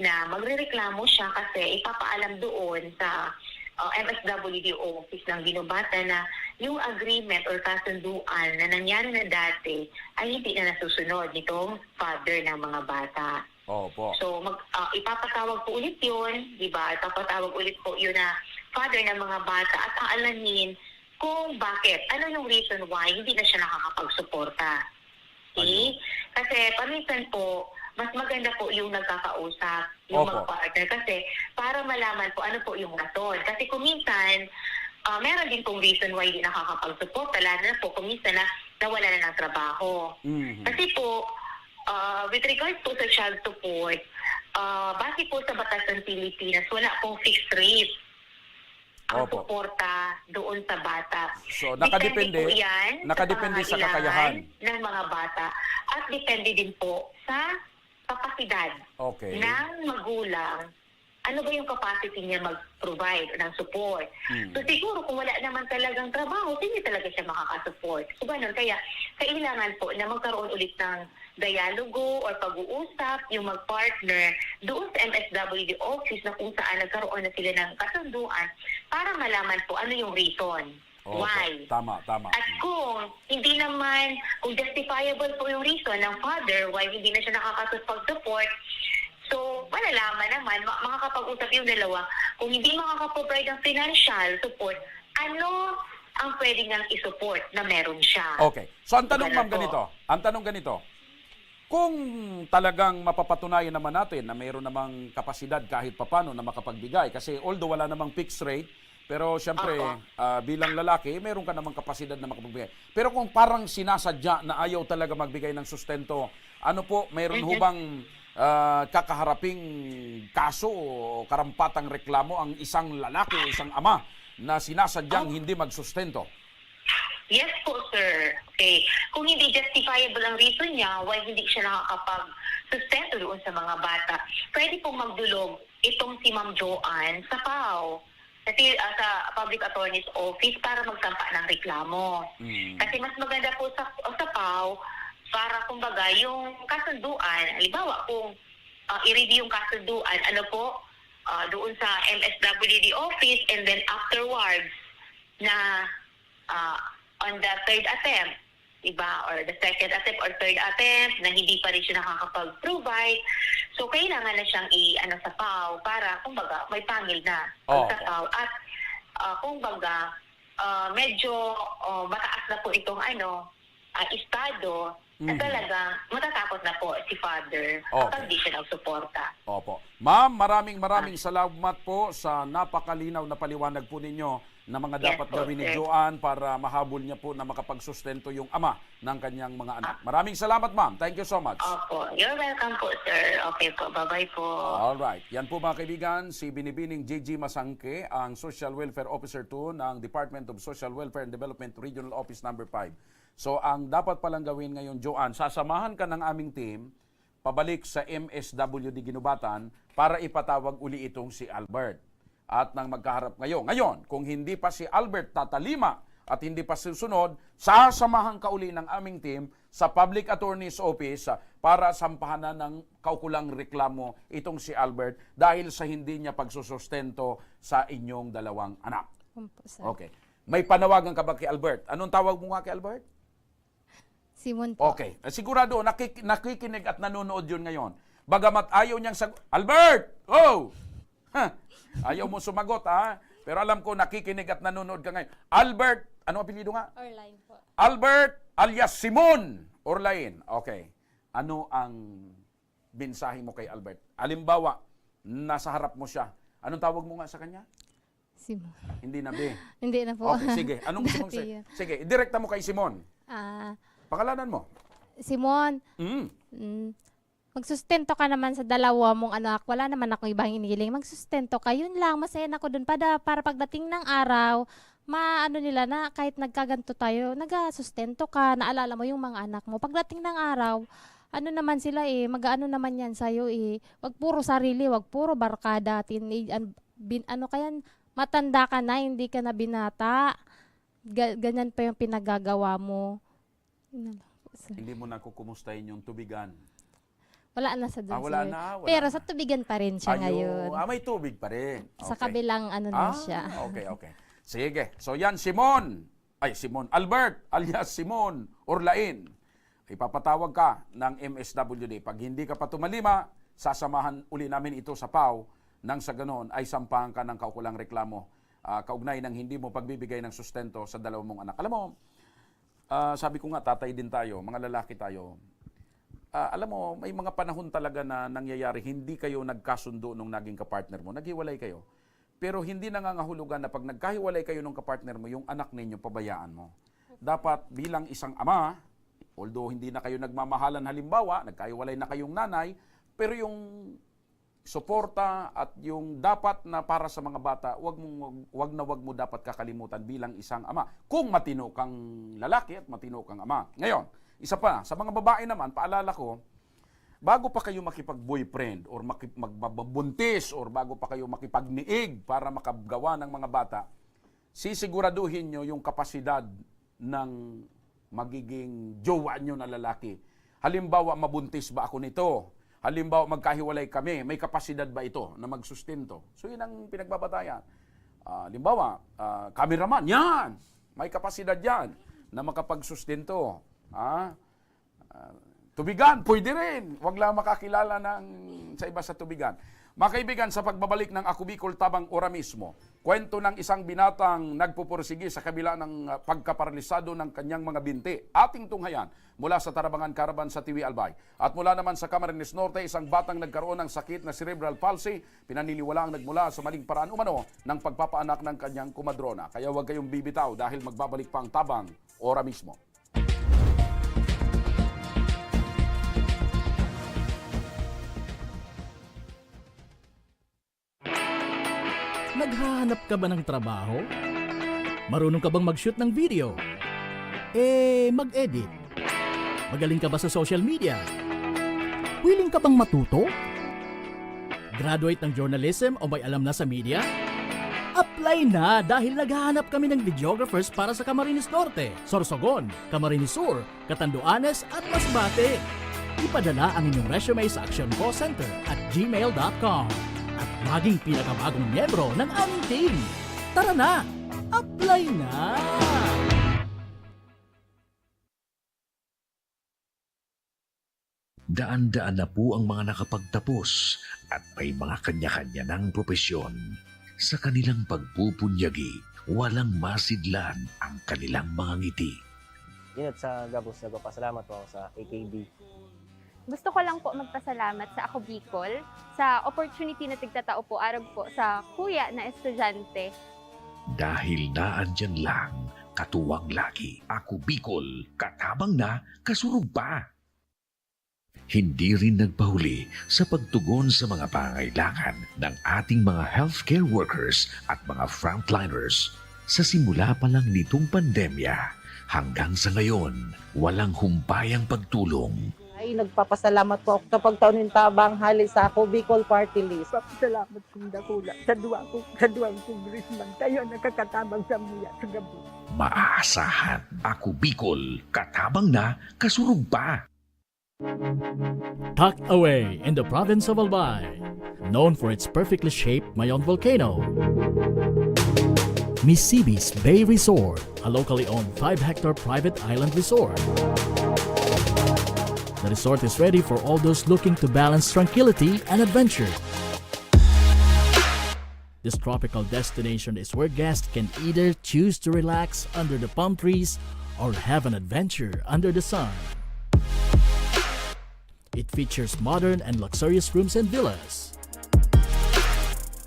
S8: na magrereklamo siya kasi ipapaalam doon sa MSWD office ng Ginubatan na yung agreement or kasunduan na nangyari na dati ay hindi na nasusunod nitong father ng mga bata.
S3: Opo.
S8: So, ipapatawag po ulit yun, di ba? Ipapatawag ulit po yun na father ng mga bata at aalamin kung bakit, ano yung reason why hindi na siya nakakapagsuporta. Okay? Kasi paminsan po, mas maganda po yung nagkakausap, yung mga partner. Kasi para malaman po ano po yung rason. Kasi kung minsan, meron din pong reason why hindi nakakapagsuporta, lalo na po kung minsan na nawala na ng trabaho. Kasi po, with regards po sa child support, base po sa batas ng Pilipinas, wala pong fixed rate ang suporta doon sa bata.
S3: So, nakadepende
S8: po yan
S3: sa kakayahan
S8: ng mga bata at depende din po sa kapasidad ng magulang. Ano ba yung capacity niya mag-provide ng support? So siguro kung wala naman talagang trabaho, hindi talaga siya makakasupport. So ganun, kaya kailangan po na magkaroon ulit ng dialogo or pag-uusap yung mag-partner doon sa MSWD office na kung saan nagkaroon na sila ng kasunduan para malaman po ano yung reason. Why?
S3: Tama.
S8: At kung hindi naman, kung justifiable po yung reason ng father why hindi na siya nakakapag-support, so malalaman naman, makakapag-usap yung dalawa, kung hindi makakaprovide ng financial support, ano ang pwede niyang isupport na meron siya.
S3: Okay. So ang tanong, ma'am, ganito. Kung talagang mapapatunayan naman natin na mayroon namang kapasidad kahit papano na makapagbigay, kasi although wala namang fixed rate, Pero siyempre, bilang lalaki, meron ka namang kapasidad na makapagbigay. Pero kung parang sinasadya na ayaw talaga magbigay ng sustento, ano po, mayroon hubang kakaharaping kaso o karampatang reklamo ang isang lalaki o isang ama na sinasadyang hindi magsustento?
S8: Yes po, sir. Okay. Kung hindi justifiable ang reason niya, why hindi siya nakakapag-sustento doon sa mga bata, pwede pong magdulog itong si Ma'am Joanne sa PAO, sa Public Attorney's Office para magsampa ng reklamo. Kasi mas maganda po sa PAO para kumbaga yung kasunduan, halimbawa kung i-review yung kasunduan, doon sa MSWD office, and then afterwards na on the third attempt, diba? Or the second attempt or third attempt na hindi pa rin siya nakakapag-provide. So, kailangan na siyang sa PAO para, kumbaga, may pangil na sa PAO. At, kumbaga, medyo mataas na po itong estado na talagang matatapos na po si Father kapag di siya nagsuporta.
S3: Opo. Ma'am, maraming salamat po sa napakalinaw na paliwanag po ninyo na mga dapat gawin ni Joanne para mahabol niya po na makapagsustento yung ama ng kanyang mga anak. Maraming salamat, ma'am. Thank you so much.
S8: Opo. You're welcome po, sir. Okay po. Bye-bye po.
S3: Alright. Yan po mga kaibigan, si Binibining JG Masangke, ang Social Welfare Officer 2 ng Department of Social Welfare and Development Regional Office Number 5. So, ang dapat palang gawin ngayon, Joanne, sasamahan ka ng aming team pabalik sa MSWD Ginubatan para ipatawag uli itong si Albert. At nang magkaharap ngayon, kung hindi pa si Albert tatalima at hindi pa susunod, sasamahan ka uli ng aming team sa Public Attorney's Office para sampahan na ng kaukulang reklamo itong si Albert dahil sa hindi niya pagsusustento sa inyong dalawang anak. Okay. May panawagan ka ba kay Albert? Anong tawag mo nga kay Albert?
S7: Simon po.
S3: Okay. Sigurado, nakikinig at nanonood yun ngayon. Bagamat ayaw niyang Albert! Oh! Ayaw mo sumagot, ha? Pero alam ko, nakikinig at nanonood ka ngayon. Albert, ano apelyido nga?
S7: Orline po.
S3: Albert alias Simon Orlain. Okay. Ano ang mensahe mo kay Albert? Halimbawa, nasa harap mo siya. Anong tawag mo nga sa kanya?
S7: Simon.
S3: Hindi na, be.
S7: Hindi na po.
S3: Okay, sige. Anong gusto mong say? Sige, direkta mo kay Simon. Pangalanan mo.
S7: Simon, magsustento ka naman sa dalawa mong anak. Wala naman ako ibang inigiling. Magsustento ka. Yun lang. Masaya na ako dun. Para pagdating ng araw, nila na kahit nagkaganto tayo, nagsustento ka. Naalala mo yung mga anak mo. Pagdating ng araw, naman sila mag-ano naman yan sa'yo Wag puro sarili, wag puro barkada. Matanda ka na, hindi ka na binata. Ganyan pa yung pinagagawa mo.
S3: Hindi mo na kukumustahin yung tubigan.
S7: Wala na sa doon,
S3: wala
S7: sir.
S3: na, wala
S7: Pero
S3: na.
S7: sa tubigan pa rin siya ngayon.
S3: May tubig pa rin. Okay.
S7: Sa kabilang na siya.
S3: Okay. Sige. So yan, Albert alias Simon Orlain. Ipapatawag ka ng MSWD. Pag hindi ka pa tumalima, sasamahan uli namin ito sa PAO nang sa ganon ay sampahan ka ng kaukulang reklamo kaugnay ng hindi mo pagbibigay ng sustento sa dalawang mong anak. Alam mo, sabi ko nga, tatay din tayo, mga lalaki tayo. Alam mo, may mga panahon talaga na nangyayari, hindi kayo nagkasundo nung naging kapartner mo, naghiwalay kayo. Pero hindi nangangahulugan na pag nagkahiwalay kayo nung kapartner mo, yung anak ninyo, pabayaan mo. Dapat bilang isang ama, although hindi na kayo nagmamahalan halimbawa, nagkahiwalay na kayong nanay, pero yung suporta at yung dapat na para sa mga bata, wag mo dapat kakalimutan bilang isang ama. Kung matino kang lalaki at matino kang ama. Ngayon, isa pa, sa mga babae naman, paalala ko, bago pa kayo makipag-boyfriend or magbabuntis or bago pa kayo makipagniig para makagawa ng mga bata, sisiguraduhin nyo yung kapasidad ng magiging jowa nyo na lalaki. Halimbawa, mabuntis ba ako nito? Halimbawa, magkahiwalay kami, may kapasidad ba ito na magsustento? So, yun ang pinagbabatayan. Halimbawa, cameraman, yan! May kapasidad yan na makapagsustento. Tubigan, pwede rin. Huwag lang makakilala sa iba sa tubigan. Mga kaibigan, sa pagbabalik ng Ako Bicol Tabang Ora mismo, kwento ng isang binatang nagpupursige sa kabila ng pagkaparalisado ng kanyang mga binti. Ating tunghayan mula sa Tarabangan Caravan sa TV Albay. At mula naman sa Camarines Norte, isang batang nagkaroon ng sakit na cerebral palsy, pinaniniwalaang nagmula sa maling paraan umano ng pagpapaanak ng kanyang kumadrona. Kaya huwag kayong bibitaw dahil magbabalik pa ang Tabang Ora mismo.
S9: Naghahanap ka ba ng trabaho? Marunong ka bang mag-shoot ng video? Mag-edit? Magaling ka ba sa social media? Willing ka bang matuto? Graduate ng journalism o may alam na sa media? Apply na dahil naghahanap kami ng videographers para sa Camarines Norte, Sorsogon, Camarines Sur, Catanduanes at Masbate. Ipadala ang inyong resume sa actioncallcenter@gmail.com at maging pinakabagong miyembro ng aming team. Tara na! Apply na!
S10: Daan-daan na po ang mga nakapagtapos at may mga kanya-kanya ng propesyon. Sa kanilang pagpupunyagi, walang masidlan ang kanilang mga ngiti.
S11: Yun at sa Gabos, nagpapasalamat po ako sa AKB.
S12: Gusto ko lang po magpasalamat sa Ako Bicol sa opportunity na tigtatao po araw po sa kuya na estudyante.
S10: Dahil naandyan lang, katuwang lagi, Ako Bicol, katabang na, kasurug pa. Hindi rin nagpahuli sa pagtugon sa mga pangailangan ng ating mga healthcare workers at mga frontliners. Sa simula pa lang nitong pandemya, hanggang sa ngayon, walang humpayang pagtulong.
S13: Ay, nagpapasalamat po ako sa pagtaon ng tabang hali sa Ako Bicol Party List.
S2: Salamat kong dakula sa duwang congressman. Kayo nakakatabang sa muya sa gabi.
S10: Maaasahan, Ako Bicol, katabang na, kasurug pa.
S9: Tucked away in the province of Albay, known for its perfectly shaped Mayon volcano, Misibis Bay Resort, a locally owned 5-hectare private island resort. The resort is ready for all those looking to balance tranquility and adventure. This tropical destination is where guests can either choose to relax under the palm trees or have an adventure under the sun. It features modern and luxurious rooms and villas,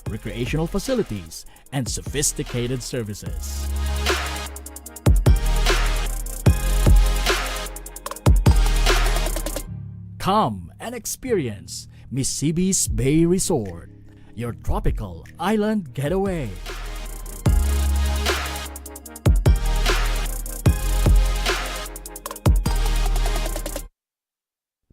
S9: recreational facilities, and sophisticated services. Come and experience Misibis Bay Resort, your tropical island getaway.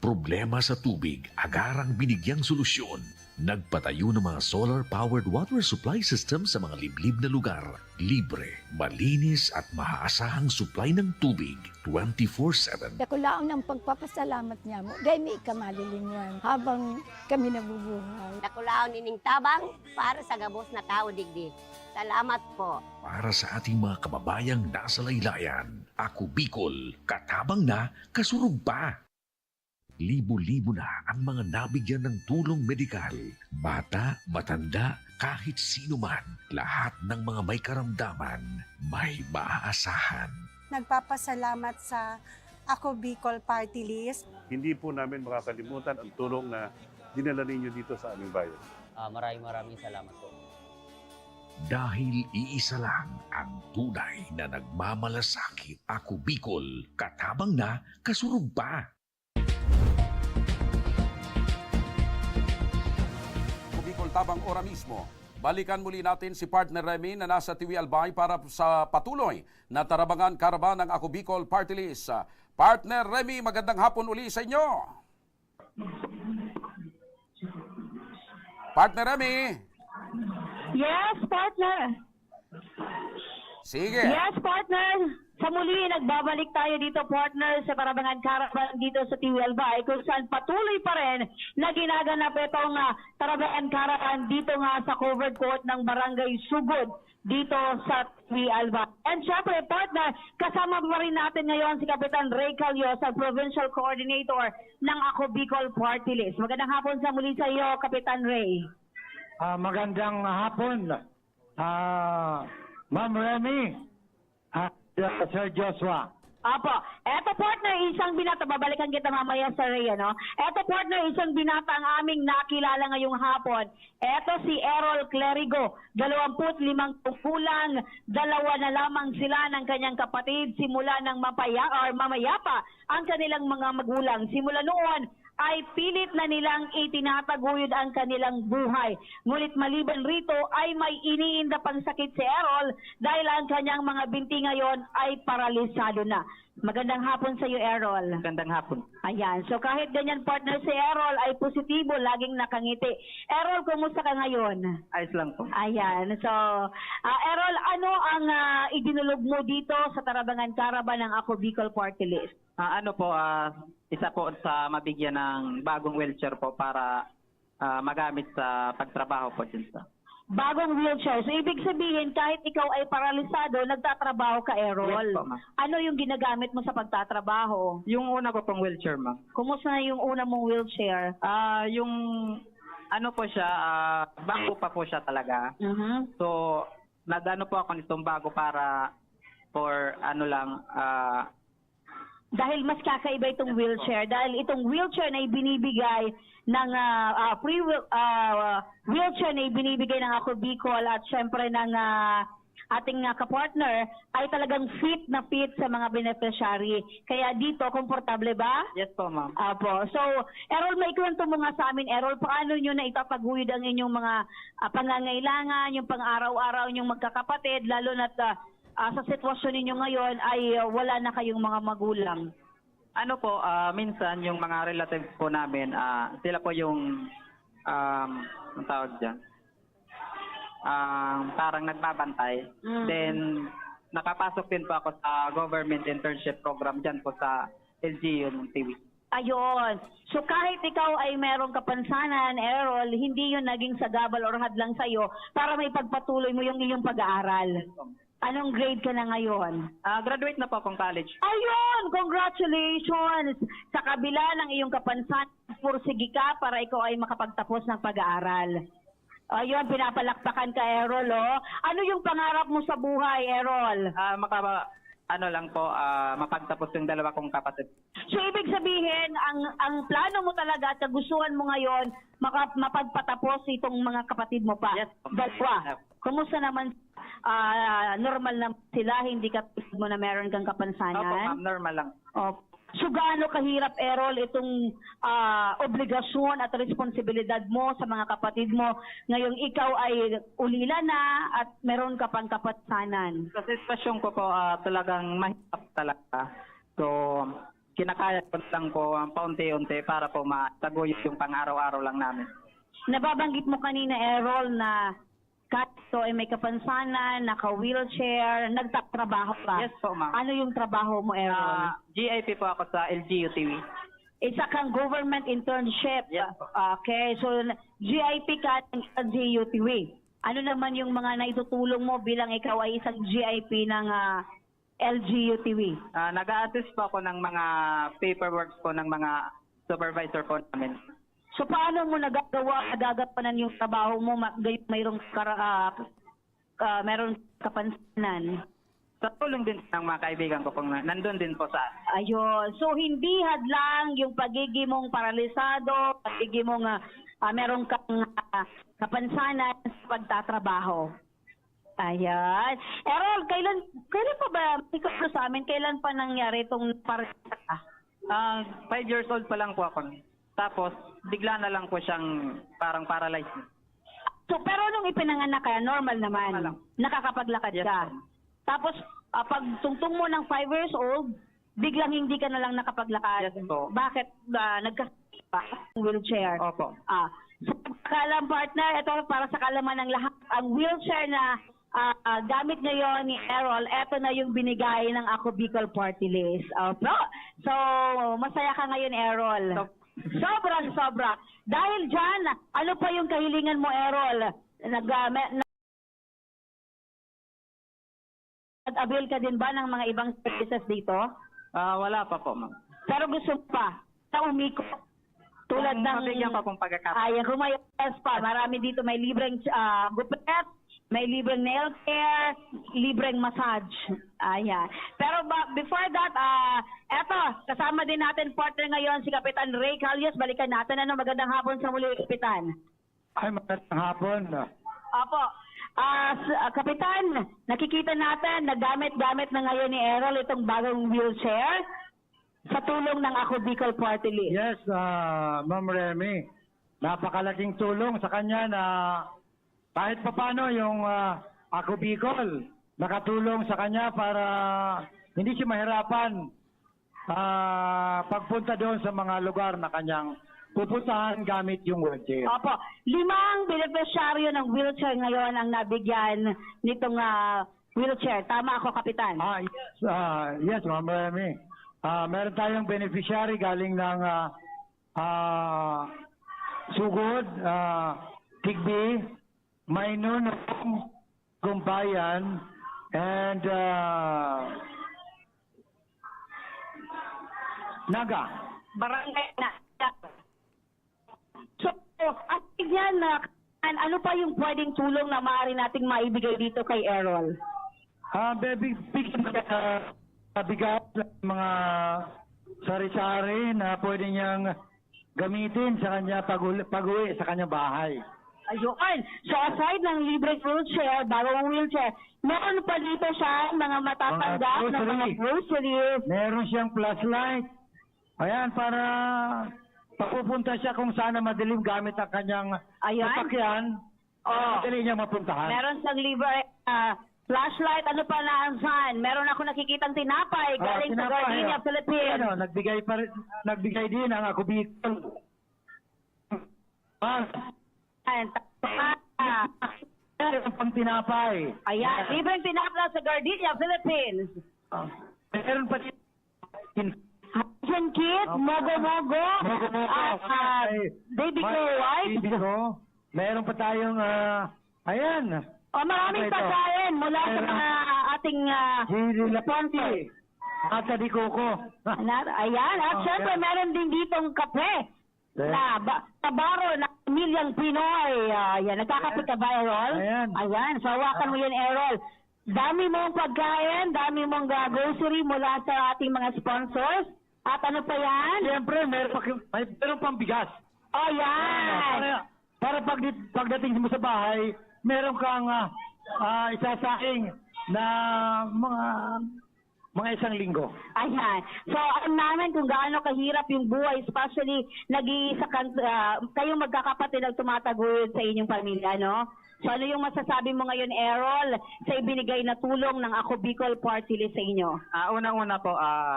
S10: Problema sa tubig, agarang binigyang solusyon. Nagpatayo ng mga solar-powered water supply system sa mga liblib na lugar. Libre, malinis at maaasahang supply ng tubig 24/7.
S14: Nakulaon ang pagpapasalamat niya mo. Dahil may kamalilingan habang kami nabubuhay.
S15: Nakulaon ining tabang para sa gabos na tao digdi. Salamat po.
S10: Para sa ating mga kababayang nasa laylayan, Ako Bicol, katabang na, kasurug pa. Libo-libo na ang mga nabigyan ng tulong medikal. Bata, matanda, kahit sino man, lahat ng mga may karamdaman, may maaasahan.
S16: Nagpapasalamat sa Ako Bicol Party List.
S17: Hindi po namin makakalimutan ang tulong na dinala ninyo dito sa aming bayan.
S11: Maraming salamat po.
S10: Dahil iisa lang ang tunay na nagmamalasakit. Ako Bicol, katabang na, kasurug pa.
S3: Tabang Ora mismo. Balikan muli natin si partner Remy na nasa TV Albay para sa patuloy na Tarabangan Caravan ng Ako Bicol Party List. Partner Remy, magandang hapon uli sa inyo. Partner Remy.
S4: Yes, partner.
S3: Sige.
S4: Yes, partner. Sa muli, nagbabalik tayo dito, partner, sa Tarabangan Caravan dito sa TV Albay, kung saan patuloy pa rin na ginaganap itong Tarabangan Caravan dito nga sa covered court ng Barangay Sugod dito sa TV Albay. And syempre, partner, kasama pa rin natin ngayon si Kapitan Ray Callos, ang Provincial Coordinator ng Ako Bicol Party List. Magandang hapon sa muli sa iyo, Kapitan Ray.
S5: Magandang hapon, Ma'am Remy at Sir Joshua.
S4: Apo, eto partner, isang binata, babalikan kita mamaya sa Rhea, no? Eto partner, isang binata ang aming nakilala ngayong hapon. Eto si Errol Clerigo, 25 kulang, 2 na lamang sila ng kanyang kapatid simula ng mamayapa ang kanilang mga magulang. Simula noon ay pilit na nilang itinataguyod ang kanilang buhay. Ngunit maliban rito ay may iniinda pang sakit si Errol dahil ang kanyang mga binti ngayon ay paralisado na. Magandang hapon sa iyo, Errol.
S18: Magandang hapon.
S4: Ayan. So kahit ganyan partner si Errol ay positibo, laging nakangiti. Errol, kumusta ka ngayon?
S18: Ayos lang po.
S4: Ayan. So, Errol, ano ang idinulog mo dito sa Tarabangan Caravan ng Ako Bicol Party List?
S18: Isa po sa mabigyan ng bagong wheelchair po para magamit sa pagtrabaho po dyan sa.
S4: Bagong wheelchair. So, ibig sabihin, kahit ikaw ay paralisado, nagtatrabaho ka, Errol.
S18: Yes po, ma'am.
S4: Ano yung ginagamit mo sa pagtatrabaho?
S18: Yung una ko pong wheelchair, ma'am.
S4: Kumusta na yung una mong wheelchair?
S18: Yung ano po siya, bago pa po siya talaga. So, nag-ano po ako nitong bago para for ano lang,
S4: dahil mas kakaiba itong wheelchair. Dahil itong wheelchair na ibinibigay ng wheelchair na ibinibigay ng Ako Bicol at syempre ng ating kapartner ay talagang fit na fit sa mga beneficiary. Kaya dito, komportable ba?
S18: Yes po, ma'am.
S4: Apo. So, Errol, may kwento mo nga sa amin, Errol, paano nyo na itataguyod ang inyong mga pangangailangan, yung pang-araw-araw nyong magkakapatid, lalo na sa sitwasyon ninyo ngayon ay wala na kayong mga magulang?
S18: Ano po, minsan yung mga relatives po namin, sila po yung, ang tawag dyan, parang nagbabantay. Then, nakapasok din po ako sa government internship program dyan po sa LGU ng TV.
S4: Ayun. So kahit ikaw ay merong kapansanan, Errol, hindi yun naging sagabal or hadlang sa'yo para may pagpatuloy mo yung iyong pag-aaral. Anong grade ka na ngayon?
S18: Graduate na po akong college.
S4: Ayun! Congratulations! Sa kabila ng iyong kapansanan, pursige ka para ikaw ay makapagtapos ng pag-aaral. Ayun, pinapalakpakan ka, Errol, oh. Ano yung pangarap mo sa buhay, Errol?
S18: Mapagtapos yung 2 kong kapatid.
S4: So, ibig sabihin, ang plano mo talaga at kagustuhan mo ngayon, mapagpatapos itong mga kapatid mo pa.
S18: Yes.
S4: Dalawa. Kumusta naman, normal na sila, hindi ka mo na meron kang kapansanan?
S18: Opo, ma'am, normal lang.
S4: Opo. So, gaano kahirap, Errol, itong obligasyon at responsibilidad mo sa mga kapatid mo ngayong ikaw ay ulila na at meron ka pang kapansanan?
S18: Sa sitwasyon ko po, talagang mahirap talaga. So, kinakaya ko lang po paunti-unti para po mataguyod yung pang-araw-araw lang namin.
S4: Nababanggit mo kanina, Errol, na kahit ay may kapansanan, naka-wheelchair, nagtatrabaho ka.
S18: Yes po, ma'am.
S4: Ano yung trabaho mo, Errol?
S18: GIP po ako sa LGU TV.
S4: Isa kang government internship.
S18: Yes.
S4: Okay, so GIP ka ng LGU TV. Ano naman yung mga naitutulong mo bilang ikaw ay isang GIP ng LGU TV?
S18: Nag-a-assist po ako ng mga paperwork po ng mga supervisor po namin.
S4: So paano mo nagagapanan yung trabaho mo mayroong meron kapansanan?
S18: Sa tulong din ng mga kaibigan ko pong nandun din po sa...
S4: Ayun. So hindi hadlang yung pagiging mong paralisado, pagiging mong meron kang kapansanan sa pagtatrabaho. Ayan. Errol, kailan pa ba, ikaw sa amin, kailan pa nangyari itong paralisado?
S18: 5 years old pa lang po ako. Tapos, bigla na lang po siyang parang paralyzed.
S4: So, pero nung ipinanganak ka, normal naman. Nakakapaglakad ka. Tapos, pag tungtong mo ng 5 years old, biglang hindi ka na lang nakapaglakad.
S18: Yes po.
S4: Bakit? Nagkasakit pa ang wheelchair?
S18: Opo.
S4: Sa pagkalam, partner, ito para sa kalaman ng lahat, ang wheelchair na gamit ngayon ni Errol, ito na yung binigay ng Ako Bicol Party List. So, masaya ka ngayon, Errol. Sobra. Dahil dyan, ano pa yung kahilingan mo, Errol? Nag-avail ka din ba ng mga ibang services dito?
S18: Wala pa po, ma'am.
S4: Pero gusto mo pa, sa umiko, Tulad
S18: Kung
S4: ng...
S18: mabigyan pa pong pagkakataon.
S4: Ayan, kung may yes pa, marami dito, may libreng gupet, may libreng nail care, libreng massage. Ayan. Pero before that, eto, kasama din natin partner ngayon si Kapitan Ray Calles. Balikan natin. Ano, magandang hapon sa muli, Kapitan.
S5: Ay, magandang hapon.
S4: Opo. Kapitan, nakikita natin, nagamit-gamit na ngayon ni Errol itong bagong wheelchair sa tulong ng Ako Bicol Party List.
S5: Yes, Ma'am Remy. Napakalaking tulong sa kanya na kahit papano yung Ako Bicol nakatulong sa kanya para hindi siya mahirapan pagpunta doon sa mga lugar na kanyang pupuntahan gamit yung wheelchair.
S4: Opo. 5 beneficiaryo ng wheelchair ngayon ang nabigyan nitong wheelchair. Tama ako, Kapitan?
S5: Yes, Ma'am Remy. Meron tayong beneficiary galing ng Sugod, Tigbi, Maynon, Gumbayan, and Naga.
S4: Barangay Naga. So, at yan, ano pa yung pwedeng tulong na maaari nating maibigay dito kay Errol?
S5: Bigat mga sari-sari na pwede niyang gamitin sa kanya pag-uwi sa kanyang bahay.
S4: Ayun. So aside ng libre wheelchair, bagong wheelchair, meron pa dito siya mga matatanggap na mga groceries.
S5: Meron siyang flashlight. Ayan, para papupunta siya kung saan na madilim gamit ang kanyang sasakyan. Madali niya mapuntahan.
S4: Meron siyang libre flashlight, ano pa na ang saan? Meron ako nakikitang tinapay galing sa Gardenia, Philippines.
S5: Ano, nagbigay din ang Ako Bicol. Meron pang tinapay.
S4: Ayan, libreng tinapay sa Gardenia, Philippines.
S5: Meron pa din
S4: Action kit, mogo-mogo, baby ko white.
S5: Meron pa tayong, ayan.
S4: Maraming pagkain mula sa mga ating sponsor.
S5: At sa Dikoko.
S4: Ayan, at syempre meron din ditong kape. Na Tabaro na Milyang Pinoy. Ayan, nagkakape ka ba, Errol? Ayan, so hawakan mo yan, Errol. Dami mong pagkain, dami mong grocery mula sa ating mga sponsors. At ano pa yan?
S5: Siyempre, meron pang bigas.
S4: Oh, yan!
S5: Para pagdating mo sa bahay, meron kang isasaing na mga isang linggo.
S4: Ayan. So, alam namin kung gaano kahirap yung buhay, especially nag-iisa kayong magkakapatid ang tumataguyod sa inyong pamilya, no? So, ano yung masasabi mo ngayon, Errol, sa ibinigay na tulong ng Ako Bicol Party List sa inyo?
S18: Unang-una po,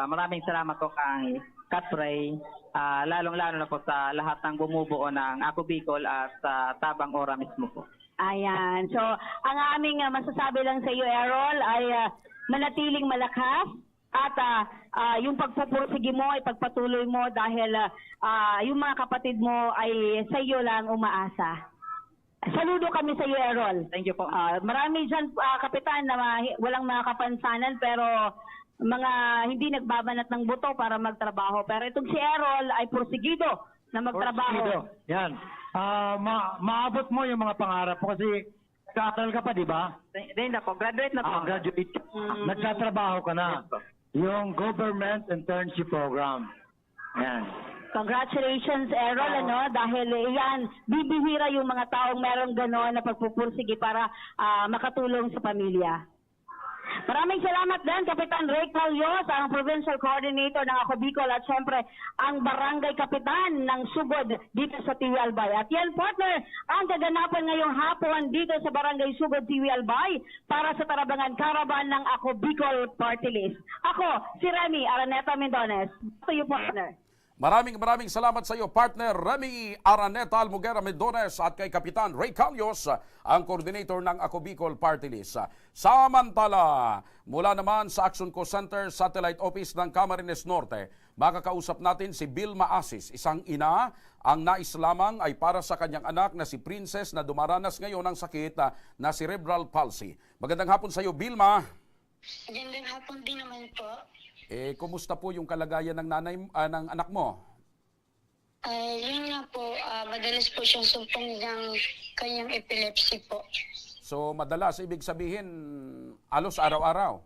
S18: maraming salamat po kay Katray, lalong-lalo na po sa lahat ng bumubuo ng Ako Bicol at sa Tabang Ora mismo po.
S4: Ayan. So, ang aming masasabi lang sa iyo, Errol, ay manatiling malakas at yung pagpupursige mo ay pagpatuloy mo dahil yung mga kapatid mo ay sa iyo lang umaasa. Saludo kami sa iyo, Errol.
S18: Thank you po.
S4: Marami dyan, Kapitan, na walang mga kapansanan pero mga hindi nagbabanat ng buto para magtrabaho. Pero itong si Errol ay porsigido na magtrabaho.
S5: Yan. Maabot mo yung mga pangarap mo kasi nag-aaral ka pa, di ba?
S18: Hindi na po. Graduate na po.
S5: Graduate ka. Nagtatrabaho ka na. Yung Government Internship Program. Yan.
S4: Congratulations, Errol, dahil yan, bibihira yung mga taong merong gano'n na pagpupursige para makatulong sa pamilya. Maraming salamat din, Kapitan Ray Calles, ang Provincial Coordinator ng Ako Bicol at syempre ang Barangay Kapitan ng Sugod dito sa Tiwi Albay. At yan, partner, ang kaganapan ngayong hapon dito sa Barangay Sugod, Tiwi Albay para sa Tarabangan Caravan ng Ako Bicol Party List. Ako, si Remy Araneta Mendones. To you, partner.
S3: Maraming salamat sa iyo, partner Remy Araneta Almugera Mendones at kay Kapitan Ray Calles, ang coordinator ng Ako Bicol Party List. Samantala, mula naman sa Action Co Center Satellite Office ng Camarines Norte, makakausap natin si Vilma Asis, isang ina. Ang nais lamang ay para sa kanyang anak na si Princess na dumaranas ngayon ng sakit na cerebral palsy. Magandang hapon sa iyo, Vilma.
S19: Magandang hapon din naman po.
S3: Kumusta po yung kalagayan ng ng anak mo?
S19: Yun nga po, madalas po siyang sumpong ng kanyang epilepsy po.
S3: So madalas, ibig sabihin, alos araw-araw.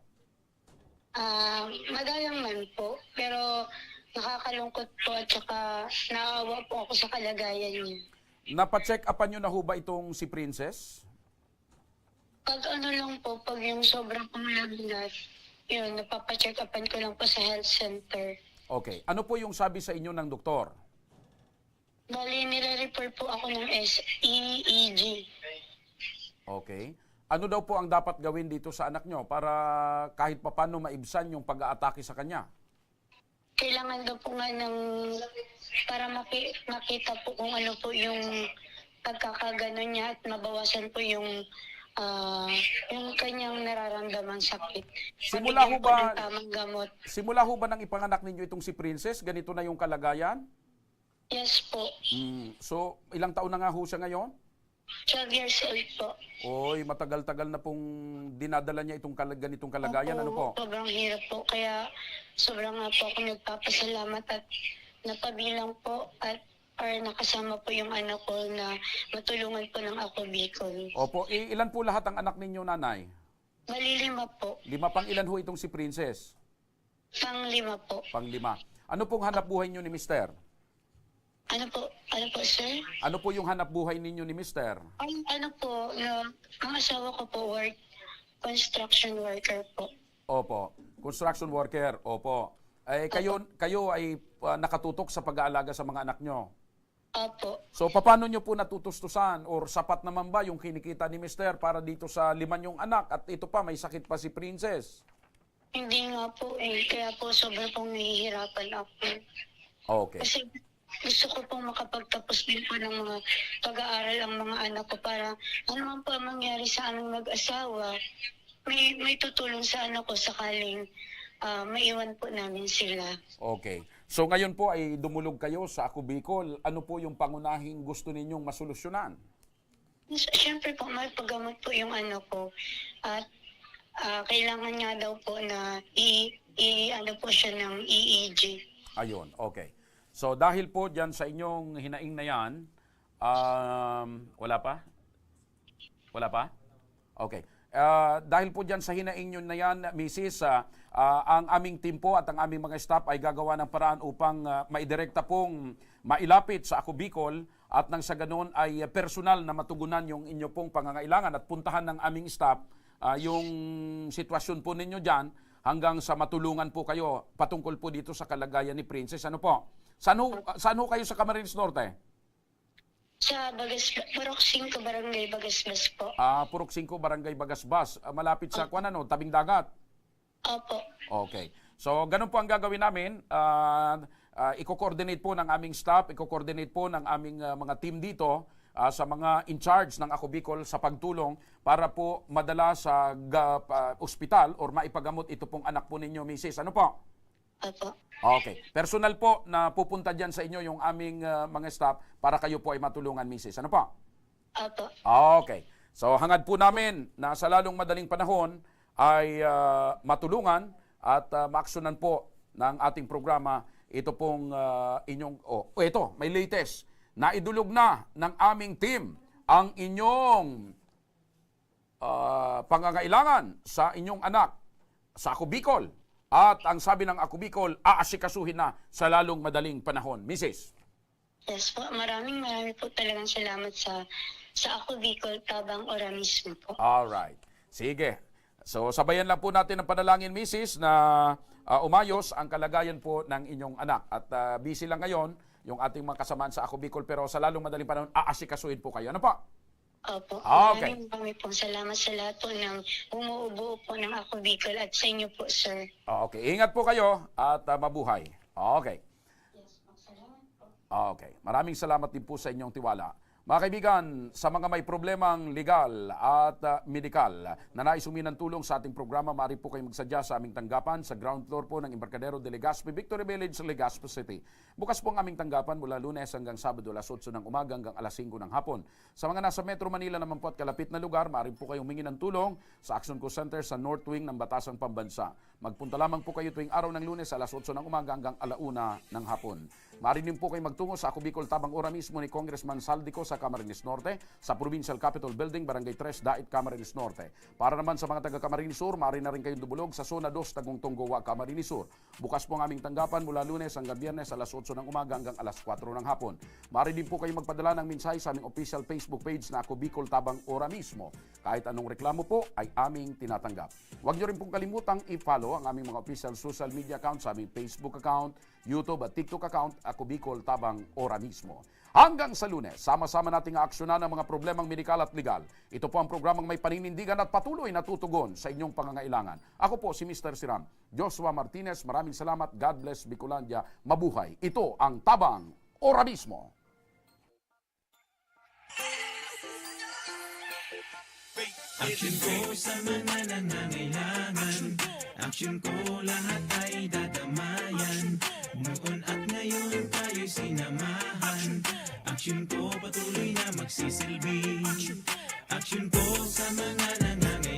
S19: Madalang man po, pero nakakalungkot po at saka naawa po ako sa kalagayan niya.
S3: Napacheck upan nyo na ho ba itong si Princess?
S19: Pag ano lang po, pag yung sobrang panglagnat, yun, napapacheck upan ko lang po sa health center.
S3: Okay. Ano po yung sabi sa inyo ng doktor?
S19: Bali, nire-refer po ako ng EEG.
S3: Okay. Ano daw po ang dapat gawin dito sa anak nyo para kahit papano maibsan yung pag-aatake sa kanya?
S19: Kailangan daw po nga ng, para makita po kung ano po yung pagkakagano niya at mabawasan po yung kanyang nararamdamang sakit.
S3: Simula ho
S19: Mabigyan po
S3: ba,
S19: ng tamang gamot.
S3: simula ho ba nang ipanganak ninyo itong si Princess? Ganito na yung kalagayan?
S19: Yes po.
S3: So, ilang taon na nga ho siya ngayon?
S19: 12 years old po.
S3: Oy, matagal-tagal na pong dinadala niya itong ganitong kalagayan. Ano po?
S19: Sobrang hirap po. Kaya sobrang nga po ako nagpapasalamat at napabilang po at nakasama po yung anak ko na matulungan po ng Ako Bicol.
S3: Opo, ilan po lahat ang anak ninyo, nanay?
S19: Bali 5 po.
S3: 5 pang ilan ho itong si Princess?
S19: Pang 5 po.
S3: Pang 5. Ano pong hanap buhay niyo ni Mister?
S19: Ano po, sir?
S3: Ano po yung hanap buhay ninyo ni Mister?
S19: Ang asawa ko po construction worker po.
S3: Opo, construction worker. Opo. Kayo ay nakatutok sa pag-aalaga sa mga anak nyo.
S19: Opo.
S3: So paano nyo po natutustusan or sapat naman ba yung kinikita ni Mister para dito sa 5 yung anak at ito pa may sakit pa si Princess?
S19: Hindi nga po kaya po sobrang pong nahihirapan ako.
S3: Okay.
S19: Kasi gusto ko pong makapagtapos din po ng mga pag-aaral ang mga anak ko para ano man po ang mangyari sa aming mag-asawa, may tutulong sa anak ko sakaling maiwan po namin sila.
S3: Okay. So ngayon po ay dumulog kayo sa Ako Bicol. Ano po yung pangunahing gusto ninyong masolusyonan?
S19: Siyempre po, may paggamot po yung anak ko. At kailangan nga daw po na ano po siya ng EEG.
S3: Ayun, okay. So dahil po dyan sa inyong hinaing na yan, wala pa? Wala pa? Okay. Dahil po dyan sa hinaing nyo na yan, Mrs., ang aming team po at ang aming mga staff ay gagawa ng paraan upang maidirekta pong mailapit sa Ako Bicol at nang sa ganun ay personal na matugunan yung inyo pong pangangailangan at puntahan ng aming staff yung sitwasyon po ninyo dyan hanggang sa matulungan po kayo patungkol po dito sa kalagayan ni Princess. Ano po? Saan ho kayo sa Camarines Norte?
S19: Sa Purok 5, Barangay Bagasbas po.
S3: Purok 5, Barangay Bagasbas. Malapit sa tabing dagat?
S19: Opo.
S3: Okay. So, ganun po ang gagawin namin. Iko-coordinate po ng aming staff, iko-coordinate po ng aming mga team dito sa mga in charge ng Ako Bicol sa pagtulong para po madala sa ospital or maipagamot ito pong anak po ninyo, Mrs. Ano po?
S19: Opo.
S3: Okay. Personal po na pupunta dyan sa inyo yung aming mga staff para kayo po ay matulungan, Mrs. Ano po?
S19: Opo.
S3: Okay. So hangad po namin na sa lalong madaling panahon ay matulungan at maaksyonan po ng ating programa ito pong inyong... ito, may latest. Naidulog na ng aming team ang inyong pangangailangan sa inyong anak sa Ako Bicol. At ang sabi ng Ako Bicol, aasikasuhin na sa lalong madaling panahon. Mrs.
S19: Yes po, maraming po talagang salamat sa Ako Bicol, Tabang Ora mismo po.
S3: Alright. Sige. So sabayan lang po natin ang panalangin, Mrs. na umayos ang kalagayan po ng inyong anak. At busy lang ngayon yung ating mga kasamaan sa Ako Bicol, pero sa lalong madaling panahon, aasikasuhin po kayo. Ano po?
S19: Opo.
S3: Okay.
S19: Maraming pong salamat sa lahat po ng umuubuo po ng Ako Bicol at sa inyo po, sir.
S3: Okay. Ingat po kayo at mabuhay. Okay. Okay. Maraming salamat din po sa inyong tiwala. Mga kaibigan, sa mga may problemang legal at medikal na nais humingi ng tulong sa ating programa, maaari po kayong magsadya sa aming tanggapan sa ground floor po ng Embarcadero de Legazpi, Victory Village, Legazpi City. Bukas po ang aming tanggapan mula Lunes hanggang Sabado, alas 8 ng umaga hanggang alas 5 ng hapon. Sa mga nasa Metro Manila naman po at kalapit na lugar, maaari po kayong humingi ng tulong sa Action Co Center sa North Wing ng Batasang Pambansa. Magpunta lamang po kayo tuwing araw ng Lunes alas 8 ng umaga hanggang 1 ng hapon. Maaari din po kayo magtungo sa Ako Bicol Tabang Ora mismo ni Congressman Saldico sa Camarines Norte, sa Provincial Capitol Building, Barangay 3, Dait, Camarines Norte. Para naman sa mga taga Camarines Sur, maaari na rin kayong dumulog sa Zona 2, Tagungtong Gowa, Camarines Sur. Bukas po ang aming tanggapan mula Lunes hanggang Biyernes alas 8 ng umaga hanggang alas 4 ng hapon. Maaari din po kayong magpadala ng mensahe sa aming official Facebook page na Ako Bicol Tabang Ora mismo. Kahit anong reklamo po ay aming tinatanggap. Huwag niyo rin pong kalimutang i-follow ang aming mga official social media account sa aming Facebook account, YouTube at TikTok account, Ako Bicol Tabang Ora mismo. Hanggang sa Lunes, sama-sama nating aaksyonan ang mga problemang medikal at legal. Ito po ang programang may paninindigan at patuloy na tutugon sa inyong pangangailangan. Ako po si Mr. Siram, Joshua Martinez. Maraming salamat. God bless Bicolandia. Mabuhay. Ito ang Tabang Ora mismo.
S20: Action ko sa mga nangangailangan. Action ko lahat ay dadamayan. Noon at ngayon tayo'y sinamahan. Action ko patuloy na magsisilbi. Action ko sa mga nangangailangan.